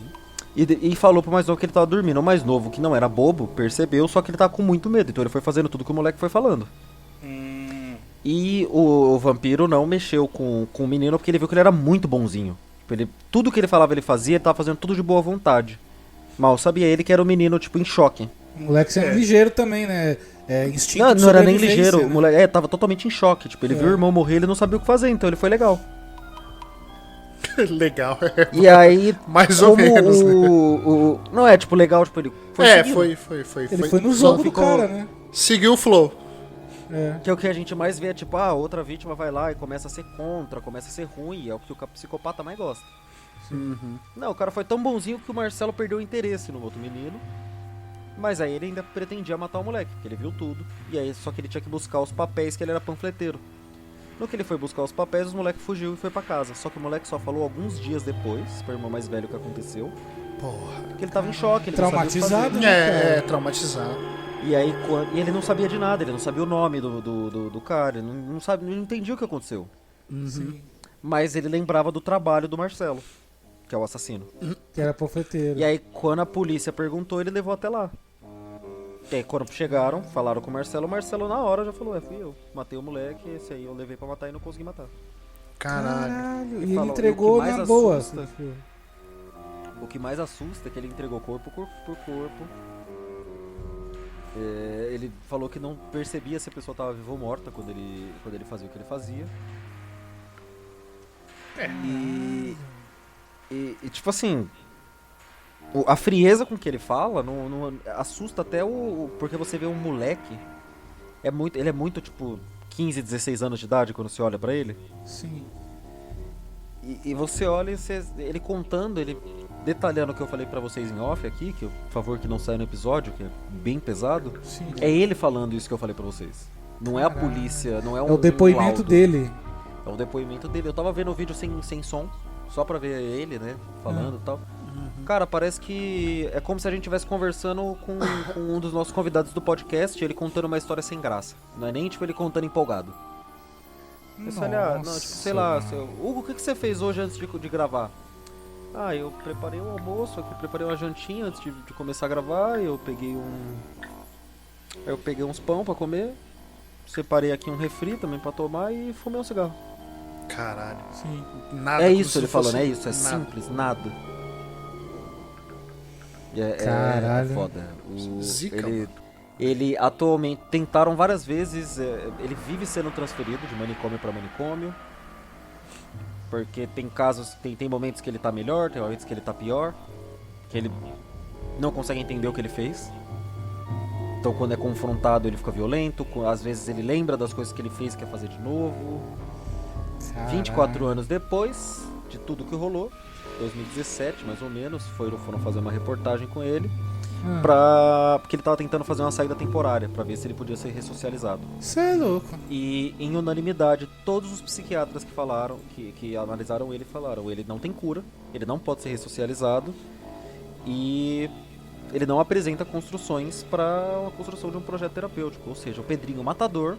E falou pro mais novo que ele tava dormindo. O mais novo, que não era bobo, percebeu, só que ele tava com muito medo. Então ele foi fazendo tudo que o moleque foi falando. E o vampiro não mexeu com o menino porque ele viu que ele era muito bonzinho. Tipo, tudo que ele falava ele fazia, ele tava fazendo tudo de boa vontade. Mal sabia ele que era o menino, tipo, em choque. O moleque sempre ligeiro também, né? Instinto Não, de não era nem sobrevivência, ligeiro, né? o moleque tava totalmente em choque. Tipo, ele viu o irmão morrer, ele não sabia o que fazer, então ele foi legal. Legal. E aí, Mais ou menos, né? Não é, tipo, legal, tipo, ele foi seguindo. Foi. Ele foi no jogo do ficou- cara, né? Seguiu o flow. Que é o que a gente mais vê, é tipo, outra vítima vai lá e começa a ser contra, começa a ser ruim, é o que o psicopata mais gosta. Não, o cara foi tão bonzinho que o Marcelo perdeu o interesse no outro menino, mas aí ele ainda pretendia matar o moleque, porque ele viu tudo, e aí só que ele tinha que buscar os papéis, que ele era panfleteiro. No que ele foi buscar os papéis, o moleque fugiu e foi pra casa, só que o moleque só falou alguns dias depois, pro irmão mais velho, o que aconteceu, Porra. que ele tava em choque, ele não sabia o que Traumatizado, fazer. né? Traumatizado. E aí, e ele não sabia de nada, ele não sabia o nome do cara, ele não entendia o que aconteceu. Mas ele lembrava do trabalho do Marcelo, que é o assassino. Que era panfleteiro. E aí, quando a polícia perguntou, ele levou até lá. E aí, quando chegaram, falaram com o Marcelo na hora já falou, fui eu, matei o moleque, esse aí eu levei pra matar e não consegui matar. Caralho. E ele falou, entregou o que mais na boa. assusta- O que mais assusta é que ele entregou corpo por corpo. Ele falou que não percebia se a pessoa estava viva ou morta quando ele fazia o que ele fazia. E tipo assim, a frieza com que ele fala não assusta até porque você vê um moleque, ele é muito tipo 15, 16 anos de idade quando você olha pra ele. Sim. E você olha e ele contando, ele detalhando o que eu falei pra vocês em off aqui, que por favor que não saia no episódio, que é bem pesado. Sim. É ele falando isso que eu falei pra vocês. Não é a polícia, não é um É o depoimento laudo. dele. É o depoimento dele. Eu tava vendo o vídeo sem som, só pra ver ele, né, falando e tal. Cara, parece que é como se a gente estivesse conversando com um dos nossos convidados do podcast, ele contando uma história sem graça. Não é nem tipo ele contando empolgado. Olha, não, tipo, sei lá, Hugo, o que você fez hoje antes de gravar? Ah, eu preparei um almoço aqui, preparei uma jantinha antes de começar a gravar, eu peguei uns pão pra comer, separei aqui um refri também pra tomar e fumei um cigarro. Caralho. Sim. Nada É como isso, se ele fosse falando, é isso, é nada. simples, nada. Caralho. É foda. Zica, Ele atualmente tentaram várias vezes, ele vive sendo transferido de manicômio pra manicômio. Porque tem casos, tem momentos que ele tá melhor, tem momentos que ele tá pior, que ele não consegue entender o que ele fez. Então quando é confrontado ele fica violento, às vezes ele lembra das coisas que ele fez e quer fazer de novo. Caralho. 24 anos depois de tudo que rolou, 2017 mais ou menos, foram fazer uma reportagem com ele, porque ele tava tentando fazer uma saída temporária, pra ver se ele podia ser ressocializado. Você é louco. E em unanimidade, todos os psiquiatras que falaram, que analisaram ele, falaram: ele não tem cura, ele não pode ser ressocializado e ele não apresenta construções para uma construção de um projeto terapêutico. Ou seja, o Pedrinho matador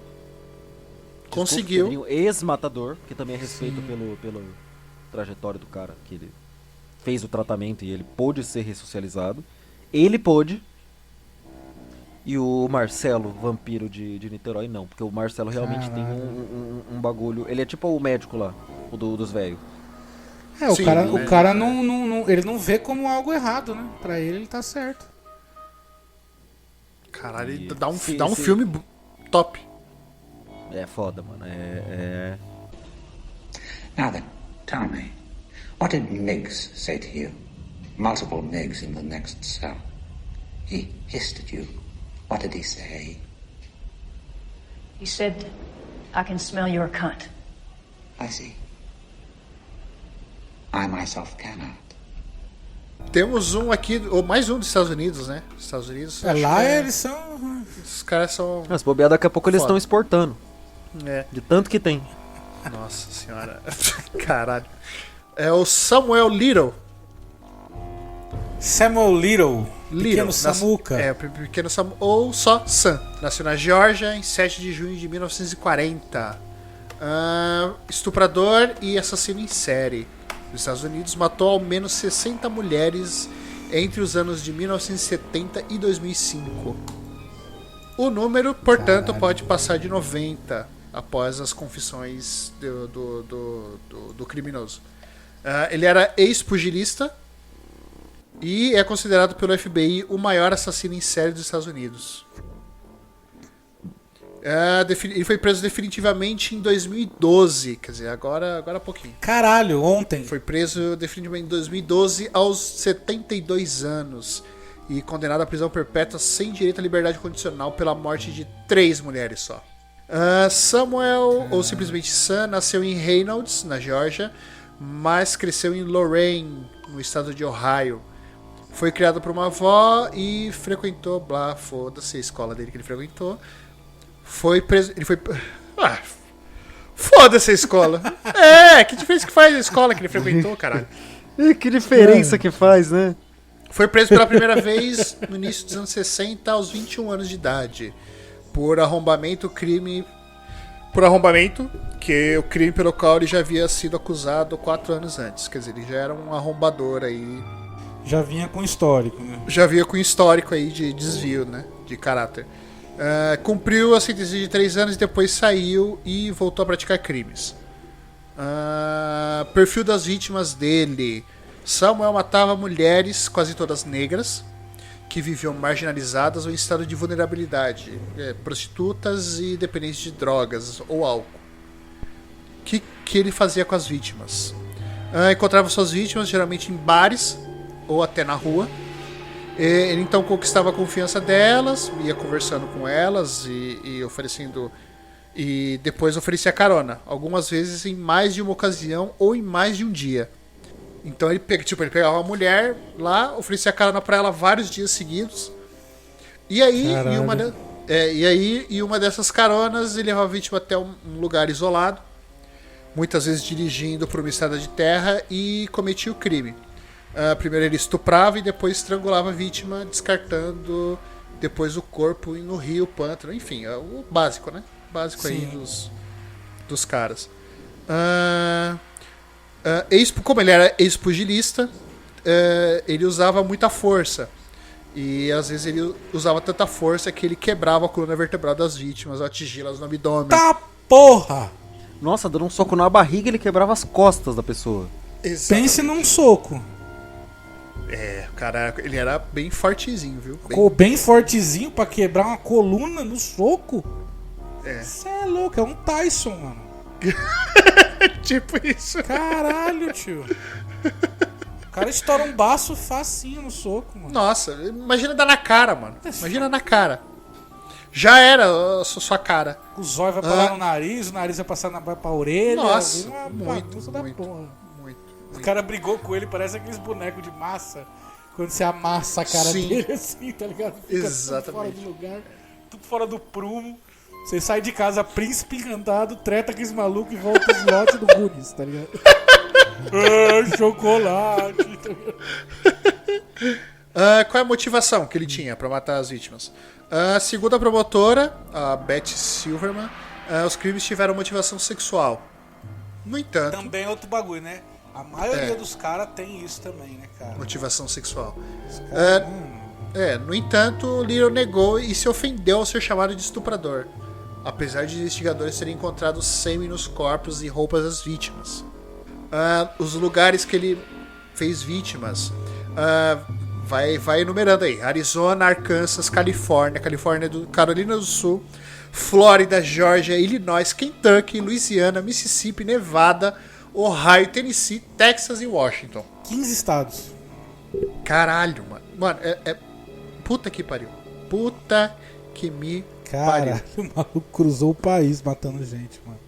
Conseguiu. Pedrinho ex-matador, que também é respeito pelo trajetório do cara, que ele fez o tratamento e ele pôde ser ressocializado. Ele pôde. E o Marcelo, vampiro de Niterói, não. Porque o Marcelo realmente tem um bagulho. Ele é tipo o médico lá, o dos velhos. É, o Sim, cara não, ele não vê como algo errado, né? Pra ele tá certo. Caralho, ele E- dá um sim. filme top. É foda, mano. Now then, tell me, what did Miggs say to you? Multiple Miggs in the next cell. He hissed at you. What did he say? He said, I can smell your cunt. I see. I myself cannot. Temos um aqui, ou mais um dos Estados Unidos, né? Estados Unidos. acho Lá que eles são. Os caras são. Mas bobear, daqui a pouco eles Foda. estão exportando. É. De tanto que tem. Nossa senhora. Caralho. É o Samuel Little. Samuel Little. Little. Pequeno Samuca. É, pequeno Samu. Ou só Sam. Nasceu na Geórgia em 7 de junho de 1940. Estuprador e assassino em série. Nos Estados Unidos, matou ao menos 60 mulheres entre os anos de 1970 e 2005. O número, portanto, pode passar de 90 após as confissões do criminoso. Ele era ex-pugilista e é considerado pelo FBI o maior assassino em série dos Estados Unidos. Ele foi preso definitivamente em 2012, quer dizer, agora há pouquinho. Caralho, ontem. Foi preso definitivamente em 2012 aos 72 anos e condenado à prisão perpétua sem direito à liberdade condicional pela morte de 3 mulheres só. Samuel, ou simplesmente Sam, nasceu em Reynolds, na Geórgia, mas cresceu em Lorain, no estado de Ohio. Foi criado por uma avó e frequentou, foda-se a escola dele que ele frequentou. Foi preso. Ele foi. Foda-se a escola. Que diferença que faz a escola que ele frequentou, caralho? Que diferença que faz, né? Foi preso pela primeira vez no início dos anos 60, aos 21 anos de idade. Por arrombamento, que o crime pelo qual ele já havia sido acusado 4 anos antes. Quer dizer, ele já era um arrombador aí. Já vinha com histórico, né? Já vinha com histórico aí de desvio, né? De caráter. Cumpriu a sentença de 3 anos e depois saiu e voltou a praticar crimes. Perfil das vítimas dele. Samuel matava mulheres, quase todas negras, que viviam marginalizadas ou em estado de vulnerabilidade, prostitutas e dependentes de drogas ou álcool. O que ele fazia com as vítimas? Encontrava suas vítimas geralmente em bares ou até na rua. Ele então conquistava a confiança delas, ia conversando com elas e oferecendo. E depois oferecia carona, algumas vezes em mais de uma ocasião ou em mais de um dia. Então ele pegava uma mulher lá, oferecia carona pra ela vários dias seguidos. E aí, uma dessas caronas, ele levava a vítima até um lugar isolado, muitas vezes dirigindo por uma estrada de terra, e cometia o crime. Primeiro ele estuprava e depois estrangulava a vítima, descartando depois o corpo no rio, pântano, enfim, é o básico, né? Básico aí dos caras. Como ele era ex-pugilista, ele usava muita força. E às vezes ele usava tanta força que ele quebrava a coluna vertebral das vítimas ao atingi-las no abdômen. Tá porra! Nossa, dando um soco na barriga, ele quebrava as costas da pessoa. Pense num soco. Cara, ele era bem fortezinho, viu? Ficou bem fortezinho pra quebrar uma coluna no soco. Você é louco, é um Tyson, mano. Tipo isso. Caralho, tio. O cara estoura um baço facinho no soco, mano. Nossa, imagina dar na cara, mano. Imagina na cara. Já era a sua cara. O zóio vai parar no nariz, o nariz vai passar pra orelha. Nossa, uma muito, bagunça da muito, porra. muito. O cara brigou com ele, parece aqueles bonecos de massa. Quando você amassa a cara dele assim, tá ligado? Fica exatamente. tudo fora de lugar, tudo fora do prumo. Você sai de casa, príncipe encantado, treta com esse maluco e volta os lotes do Goonies, tá ligado? Chocolate, tá ligado? Qual é a motivação que ele tinha pra matar as vítimas? Segundo a promotora, a Beth Silverman, os crimes tiveram motivação sexual. No entanto... Também é outro bagulho, né? A maioria dos caras tem isso também, né, cara? Motivação sexual. Cara, No entanto, Little negou e se ofendeu ao ser chamado de estuprador, apesar de investigadores terem encontrado sêmen nos corpos e roupas das vítimas. Os lugares que ele fez vítimas, vai enumerando aí: Arizona, Arkansas, Califórnia Carolina do Sul, Flórida, Geórgia, Illinois, Kentucky, Louisiana, Mississippi, Nevada, Ohio, Tennessee, Texas e Washington. 15 estados. Caralho, mano. Mano, puta que pariu. Puta que me pariu. Caralho, o maluco cruzou o país matando gente, mano.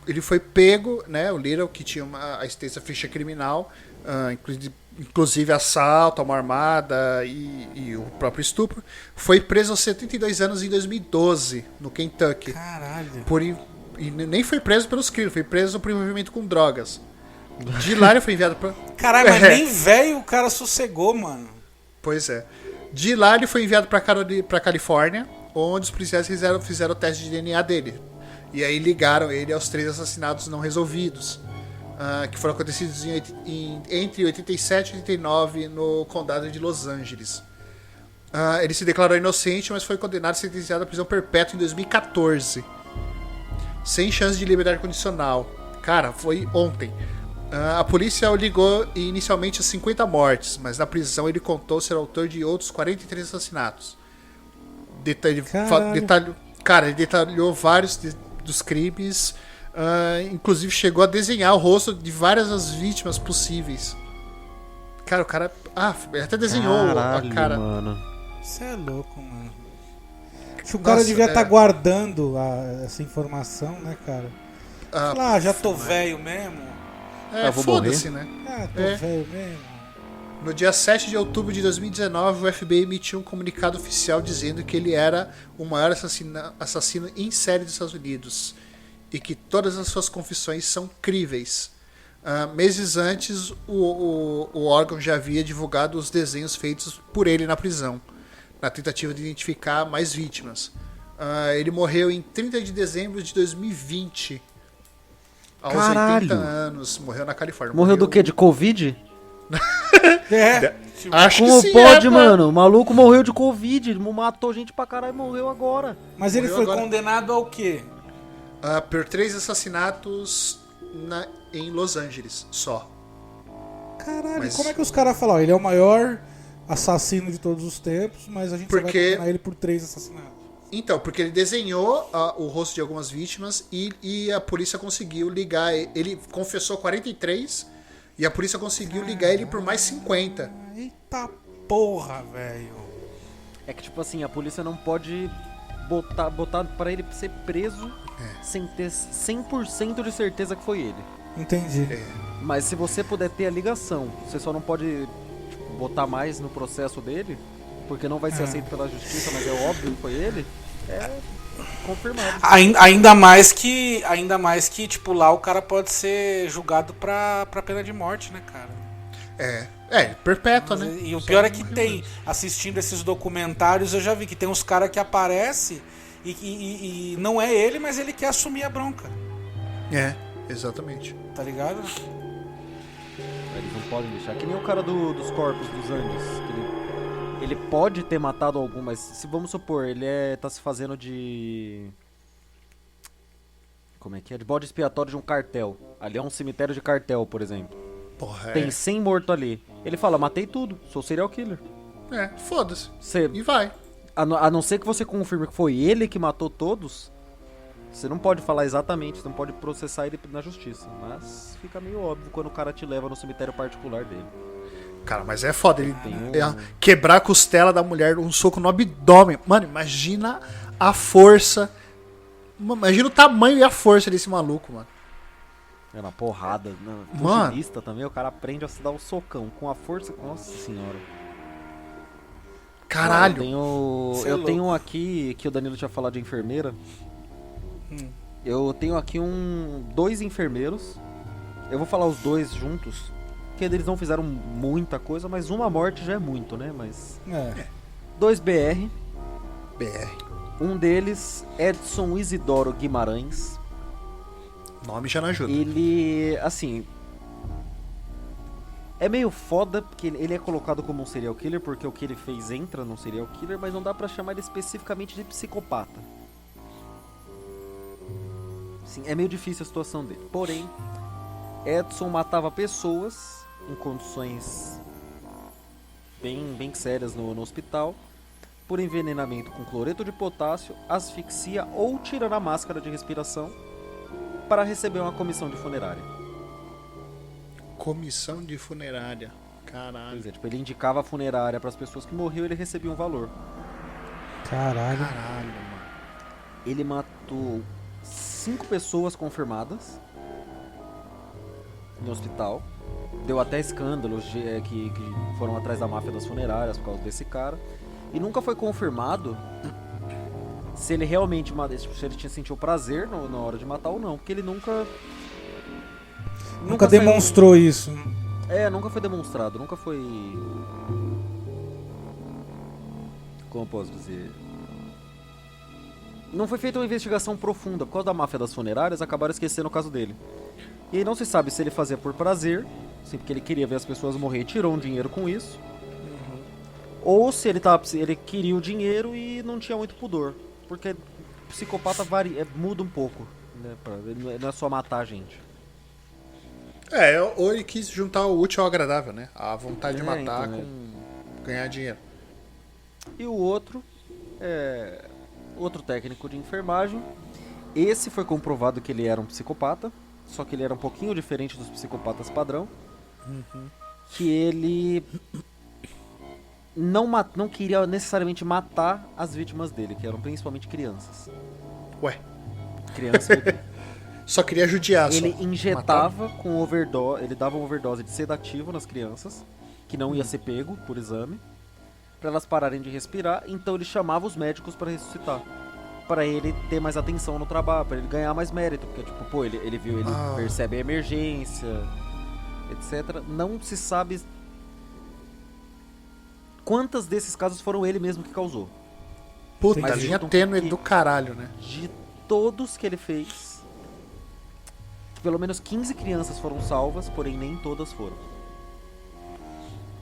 Ele foi pego, né? O Little, que tinha a extensa ficha criminal, inclusive assalto, uma armada e o próprio estupro. Foi preso aos 72 anos em 2012, no Kentucky. Caralho. E nem foi preso pelos crimes, foi preso por envolvimento com drogas. De lá ele foi enviado pra... Caralho, mas nem velho o cara sossegou, mano. Pois é. De lá ele foi enviado pra Califórnia, onde os policiais fizeram o teste de DNA dele. E aí ligaram ele aos 3 assassinatos não resolvidos, que foram acontecidos entre 87 e 89 no condado de Los Angeles. Ele se declarou inocente, mas foi condenado e sentenciado à prisão perpétua em 2014. Sem chance de liberdade condicional. Cara, foi ontem. A polícia o ligou inicialmente a 50 mortes, mas na prisão ele contou ser autor de outros 43 assassinatos. Ele detalhou vários dos crimes, inclusive chegou a desenhar o rosto de várias das vítimas possíveis. Cara, o cara... ele até desenhou a cara. Você é louco, mano. Acho que o cara devia estar guardando essa informação, né, cara? Já tô velho mesmo. Foda-se, né? Tô velho mesmo. No dia 7 de outubro de 2019, o FBI emitiu um comunicado oficial dizendo que ele era o maior assassino em série dos Estados Unidos e que todas as suas confissões são críveis. Meses antes, o órgão já havia divulgado os desenhos feitos por ele na prisão, na tentativa de identificar mais vítimas. Ele morreu em 30 de dezembro de 2020, aos 80 anos. Morreu na Califórnia. Morreu do quê? De Covid? Acho Como que sim, pode, mano? O maluco morreu de Covid, matou gente pra caralho e morreu agora. Mas ele foi condenado ao quê? Por 3 assassinatos em Los Angeles, só. Caralho, como é que os caras falam? Ele é o maior assassino de todos os tempos, mas a gente só vai condenar ele por 3 assassinatos. Então, porque ele desenhou o rosto de algumas vítimas e a polícia conseguiu ligar. Ele confessou 43 e a polícia conseguiu ligar ele por mais 50. Eita porra, velho. É que, tipo assim, a polícia não pode botar pra ele ser preso sem ter 100% de certeza que foi ele. Entendi. Mas se você puder ter a ligação, você só não pode botar mais no processo dele, porque não vai ser aceito pela justiça, mas é óbvio que foi ele. confirmado. Ainda mais que, tipo, lá o cara pode ser julgado pra pena de morte, né, cara? Perpétua, né? E o pior é que tem, assistindo esses documentários, eu já vi que tem uns caras que aparecem e não é ele, mas ele quer assumir a bronca. Exatamente. Tá ligado? Eles não podem deixar. Que nem o cara dos corpos dos Andes. Que ele pode ter matado algum, mas se vamos supor, ele tá se fazendo de... Como é que é? De bode expiatório de um cartel. Ali é um cemitério de cartel, por exemplo. Porra, Tem 100 mortos ali. Ele fala, matei tudo, sou serial killer. Foda-se. Você... E vai. A não ser que você confirme que foi ele que matou todos, você não pode falar exatamente, você não pode processar ele na justiça. Mas fica meio óbvio quando o cara te leva no cemitério particular dele. Cara, mas é foda. Ele quebrar a costela da mulher, um soco no abdômen. Mano, imagina a força. Imagina o tamanho e a força desse maluco, mano. Na porrada, na pugilista também, o cara aprende a se dar um socão com a força. Nossa senhora. Caralho. Eu tenho aqui, que o Danilo tinha falado de enfermeira. Eu tenho aqui dois enfermeiros. Eu vou falar os dois juntos. Porque eles não fizeram muita coisa, mas uma morte já é muito, né? Mas. 2 BR. Um deles, Edson Isidoro Guimarães. Nome já não ajuda. Ele, assim... É meio foda, porque ele é colocado como um serial killer, porque o que ele fez entra num serial killer, mas não dá pra chamar ele especificamente de psicopata. Sim, é meio difícil a situação dele. Porém, Edson matava pessoas em condições bem sérias no hospital, por envenenamento com cloreto de potássio, asfixia ou tirando a máscara de respiração, para receber uma comissão de funerária. Comissão de funerária. Caralho. Pois é, tipo, ele indicava a funerária para as pessoas que morreram e ele recebia um valor. Caralho, mano. Ele matou 5 pessoas confirmadas no hospital. Deu até escândalos que foram atrás da máfia das funerárias por causa desse cara. E nunca foi confirmado se ele realmente se ele tinha sentido prazer na hora de matar ou não, porque ele nunca demonstrou isso. Nunca foi demonstrado, nunca foi, como eu posso dizer, não foi feita uma investigação profunda. Por causa da máfia das funerárias, acabaram esquecendo o caso dele. E aí não se sabe se ele fazia por prazer, assim, porque ele queria ver as pessoas morrer e tirou um dinheiro com isso, ou se ele queria o dinheiro e não tinha muito pudor. Porque psicopata muda um pouco, né? Não é só matar a gente. Ou ele quis juntar o útil ao agradável, né? A vontade de matar com ganhar dinheiro. E o outro outro técnico de enfermagem. Esse foi comprovado que ele era um psicopata, só que ele era um pouquinho diferente dos psicopatas padrão. Que ele não queria necessariamente matar as vítimas dele, que eram principalmente crianças. Ué. Criança bebê. Só queria judiar. Ele injetava com overdose, ele dava uma overdose de sedativo nas crianças, que não ia ser pego por exame, para elas pararem de respirar. Então ele chamava os médicos para ressuscitar, para ele ter mais atenção no trabalho, para ele ganhar mais mérito, porque tipo, pô, ele percebe a emergência, etc. Não se sabe quantas desses casos foram ele mesmo que causou. Puta, linha tênue do caralho, né? De todos que ele fez, pelo menos 15 crianças foram salvas, porém nem todas foram.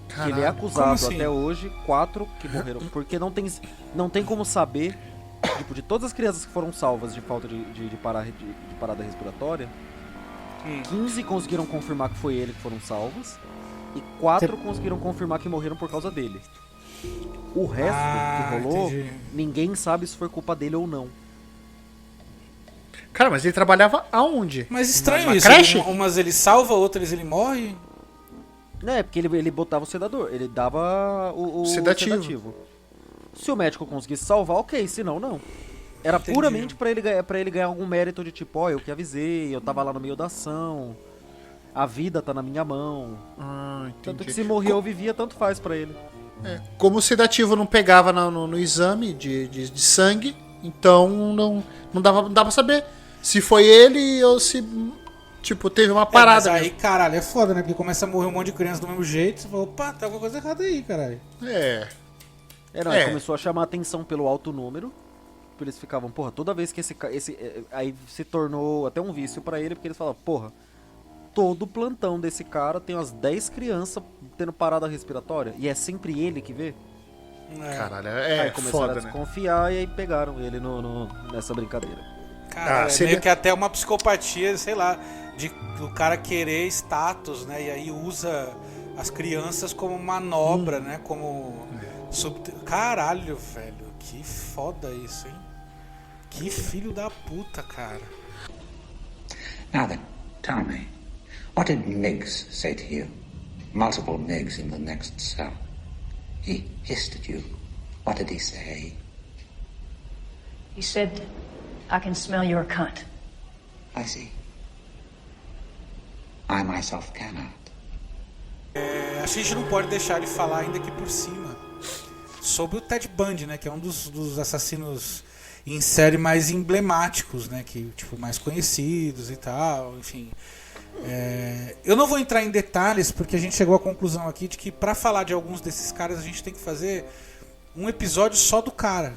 Caralho, ele é acusado até hoje, 4 que morreram, porque não tem como saber, tipo, de todas as crianças que foram salvas de falta de parada respiratória, 15 conseguiram confirmar que foi ele que foram salvas, e 4 conseguiram confirmar que morreram por causa dele. O resto que rolou, ninguém sabe se foi culpa dele ou não. Cara, mas ele trabalhava aonde? Mas estranho na isso. Creche? Umas ele salva, outras ele morre. Não, é porque ele botava o sedador, ele dava o sedativo. Se o médico conseguisse salvar, ok, se não, não. Era puramente pra ele ganhar algum mérito de tipo, ó, eu que avisei, eu tava lá no meio da ação, a vida tá na minha mão. Tanto que se morrer ou vivia, tanto faz pra ele. Como o sedativo não pegava no exame de sangue, Então não dá pra saber se foi ele ou se, tipo, teve uma parada. Mas aí, mesmo. caralho, é foda, né? Porque começa a morrer um monte de criança do mesmo jeito. Você fala, opa, tem alguma coisa errada aí, caralho. Aí começou a chamar atenção pelo alto número. Eles ficavam, porra, toda vez que aí se tornou até um vício pra ele, porque eles falavam, porra, todo plantão desse cara tem umas 10 crianças tendo parada respiratória, e é sempre ele que vê. Caralho, Aí começaram foda, a desconfiar e aí pegaram ele nessa brincadeira. Cara, seria... meio que até uma psicopatia, sei lá, do cara querer status, né? E aí usa as crianças como manobra, né? Como... Caralho, velho, que foda isso, hein? Que filho da puta, cara. Now then, tell me, what did Niggs say to you? Multiple Niggs in the next cell. He hissed at you. What did he say? He said, I can smell your cunt. I see. I myself cannot. A gente não pode deixar de falar ainda aqui por cima sobre o Ted Bundy, né? Que é um dos assassinos em série mais emblemáticos, né? Que, tipo, mais conhecidos e tal, enfim. Eu não vou entrar em detalhes porque a gente chegou à conclusão aqui de que pra falar de alguns desses caras a gente tem que fazer um episódio só do cara,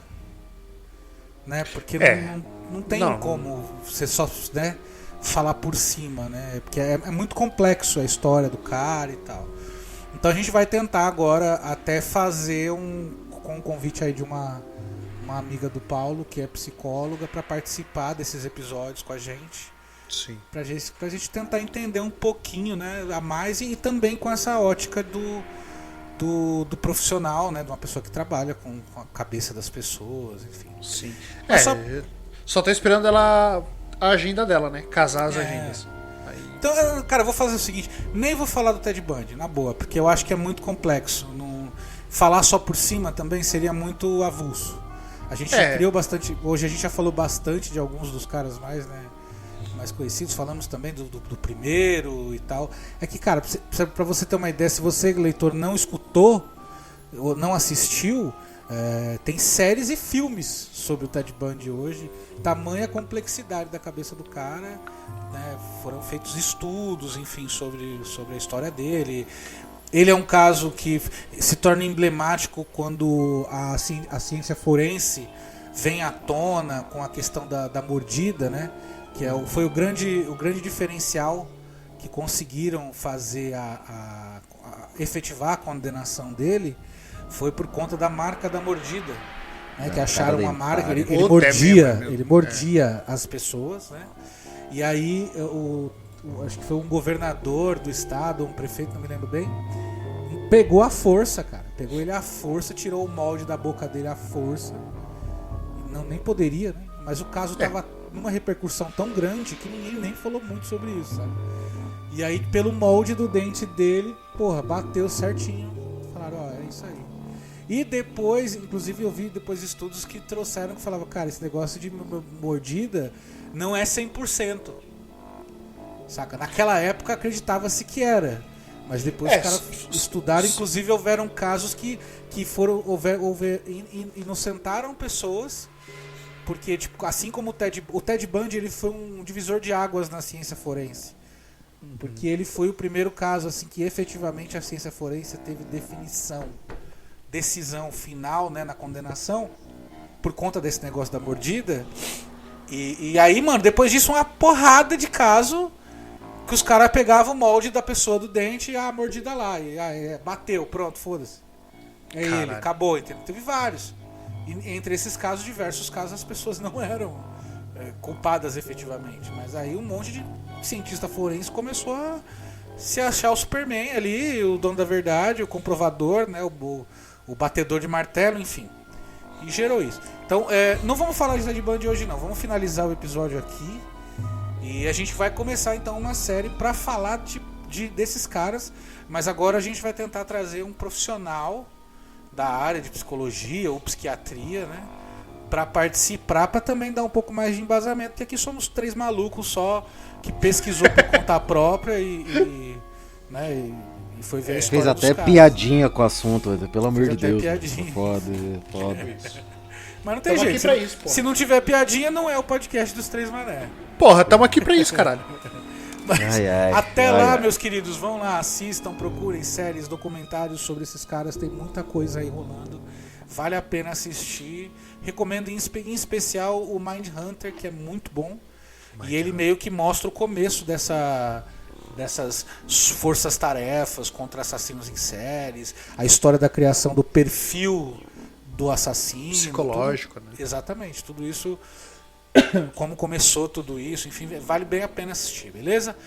né? Porque não tem como você só, né, falar por cima, né? Porque é muito complexo a história do cara e tal. Então a gente vai tentar agora até fazer com um convite aí de uma amiga do Paulo, que é psicóloga, para participar desses episódios com a gente. Sim. Pra gente tentar entender um pouquinho, né, a mais, e também com essa ótica do profissional, né, de uma pessoa que trabalha com a cabeça das pessoas, enfim. Sim. Só tô esperando ela, a agenda dela, né? Casar as agendas. Então, cara, eu vou fazer o seguinte, nem vou falar do Ted Bundy, na boa, porque eu acho que é muito complexo. Falar só por cima também seria muito avulso. A gente já criou bastante, hoje a gente já falou bastante de alguns dos caras mais, né, mais conhecidos, falamos também do primeiro e tal. É que, cara, pra você ter uma ideia, se você, leitor, não escutou ou não assistiu, tem séries e filmes sobre o Ted Bundy hoje. Tamanha complexidade da cabeça do cara, né? Foram feitos estudos, enfim, sobre a história dele. Ele é um caso que se torna emblemático quando a ciência forense vem à tona com a questão da mordida, né? Que foi o grande diferencial que conseguiram fazer efetivar a condenação dele, foi por conta da marca da mordida, né? Que acharam uma marca, ele mordia as pessoas, né? E aí acho que foi um governador do estado, um prefeito, não me lembro bem, pegou à força, cara, pegou ele à força, tirou o molde da boca dele à força, não, nem poderia, né? Mas o caso tava numa repercussão tão grande que ninguém nem falou muito sobre isso, sabe? E aí, pelo molde do dente dele, porra, bateu certinho. Falaram, é isso aí. E depois, inclusive eu vi depois estudos que trouxeram que falavam, cara, esse negócio de mordida não é 100%. Saca? Naquela época acreditava-se que era. Mas depois os caras estudaram, inclusive houveram casos que foram inocentaram pessoas. Porque, tipo, assim como o Ted Bundy, ele foi um divisor de águas na ciência forense. Porque ele foi o primeiro caso assim que efetivamente a ciência forense teve decisão final, né, na condenação, por conta desse negócio da mordida. E aí, mano, depois disso uma porrada de caso que os caras pegavam o molde da pessoa do dente e a mordida lá. E bateu, pronto, foda-se. É ele, acabou, entendeu? Teve vários. E entre esses casos, diversos casos, as pessoas não eram culpadas efetivamente. Mas aí um monte de cientista forense começou a se achar o Superman ali, o dono da verdade, o comprovador, né, o batedor de martelo, enfim. E gerou isso. Então, não vamos falar de Ted Bundy hoje não. Vamos finalizar o episódio aqui. E a gente vai começar então uma série para falar desses caras. Mas agora a gente vai tentar trazer um profissional da área de psicologia ou psiquiatria, né, para participar, para também dar um pouco mais de embasamento, porque aqui somos três malucos só que pesquisou por conta própria e foi ver a história fez até dos caras. piadinha com o assunto, pelo amor de Deus. Piadinha. Foda. Mas não tem Tamo jeito. aqui pra isso, porra. Se não tiver piadinha, não é o podcast dos Três Mané. Porra, tamo aqui pra isso, caralho. Mas Ai, até ai, lá, ai. meus queridos, vão lá, assistam, procurem séries, documentários sobre esses caras, tem muita coisa aí rolando. Vale a pena assistir. Recomendo em especial o Mindhunter, que é muito bom. E ele meio que mostra o começo dessas forças-tarefas contra assassinos em séries, a história da criação do perfil do assassino. Psicológico, tudo, né? Exatamente, tudo isso, como começou tudo isso, enfim, vale bem a pena assistir, beleza?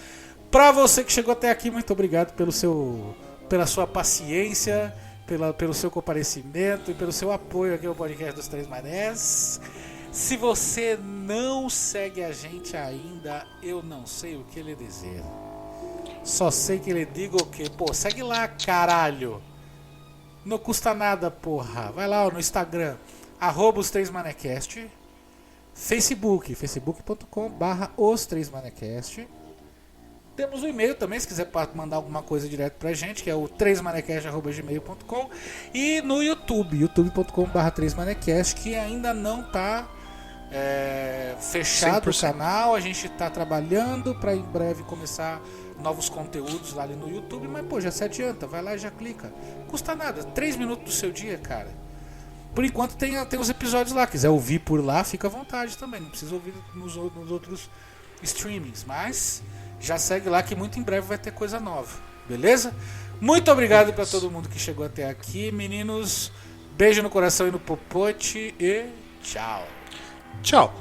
Pra você que chegou até aqui, muito obrigado pela sua paciência, pelo seu comparecimento e pelo seu apoio aqui ao podcast dos Três Manés. Se você não segue a gente ainda, eu não sei o que lhe dizer. Só sei que ele diga o quê? Pô, segue lá, caralho. Não custa nada, porra. Vai lá ó, no Instagram, @os3manecast. facebook.com/os3manecast. Temos um e-mail também, se quiser mandar alguma coisa direto pra gente, que é o 3manecast@gmail.com. E no YouTube, youtube.com/3manecast, que ainda não tá fechado 100%. o canal. A gente tá trabalhando pra em breve começar novos conteúdos lá ali no YouTube, mas pô, já se adianta, vai lá e já clica. Custa nada, 3 minutos do seu dia, cara. Por enquanto tem os episódios lá, quiser ouvir por lá, fica à vontade também, não precisa ouvir nos outros streamings, mas já segue lá que muito em breve vai ter coisa nova, beleza? Muito obrigado pra todo mundo que chegou até aqui, meninos, beijo no coração e no popote e tchau. Tchau.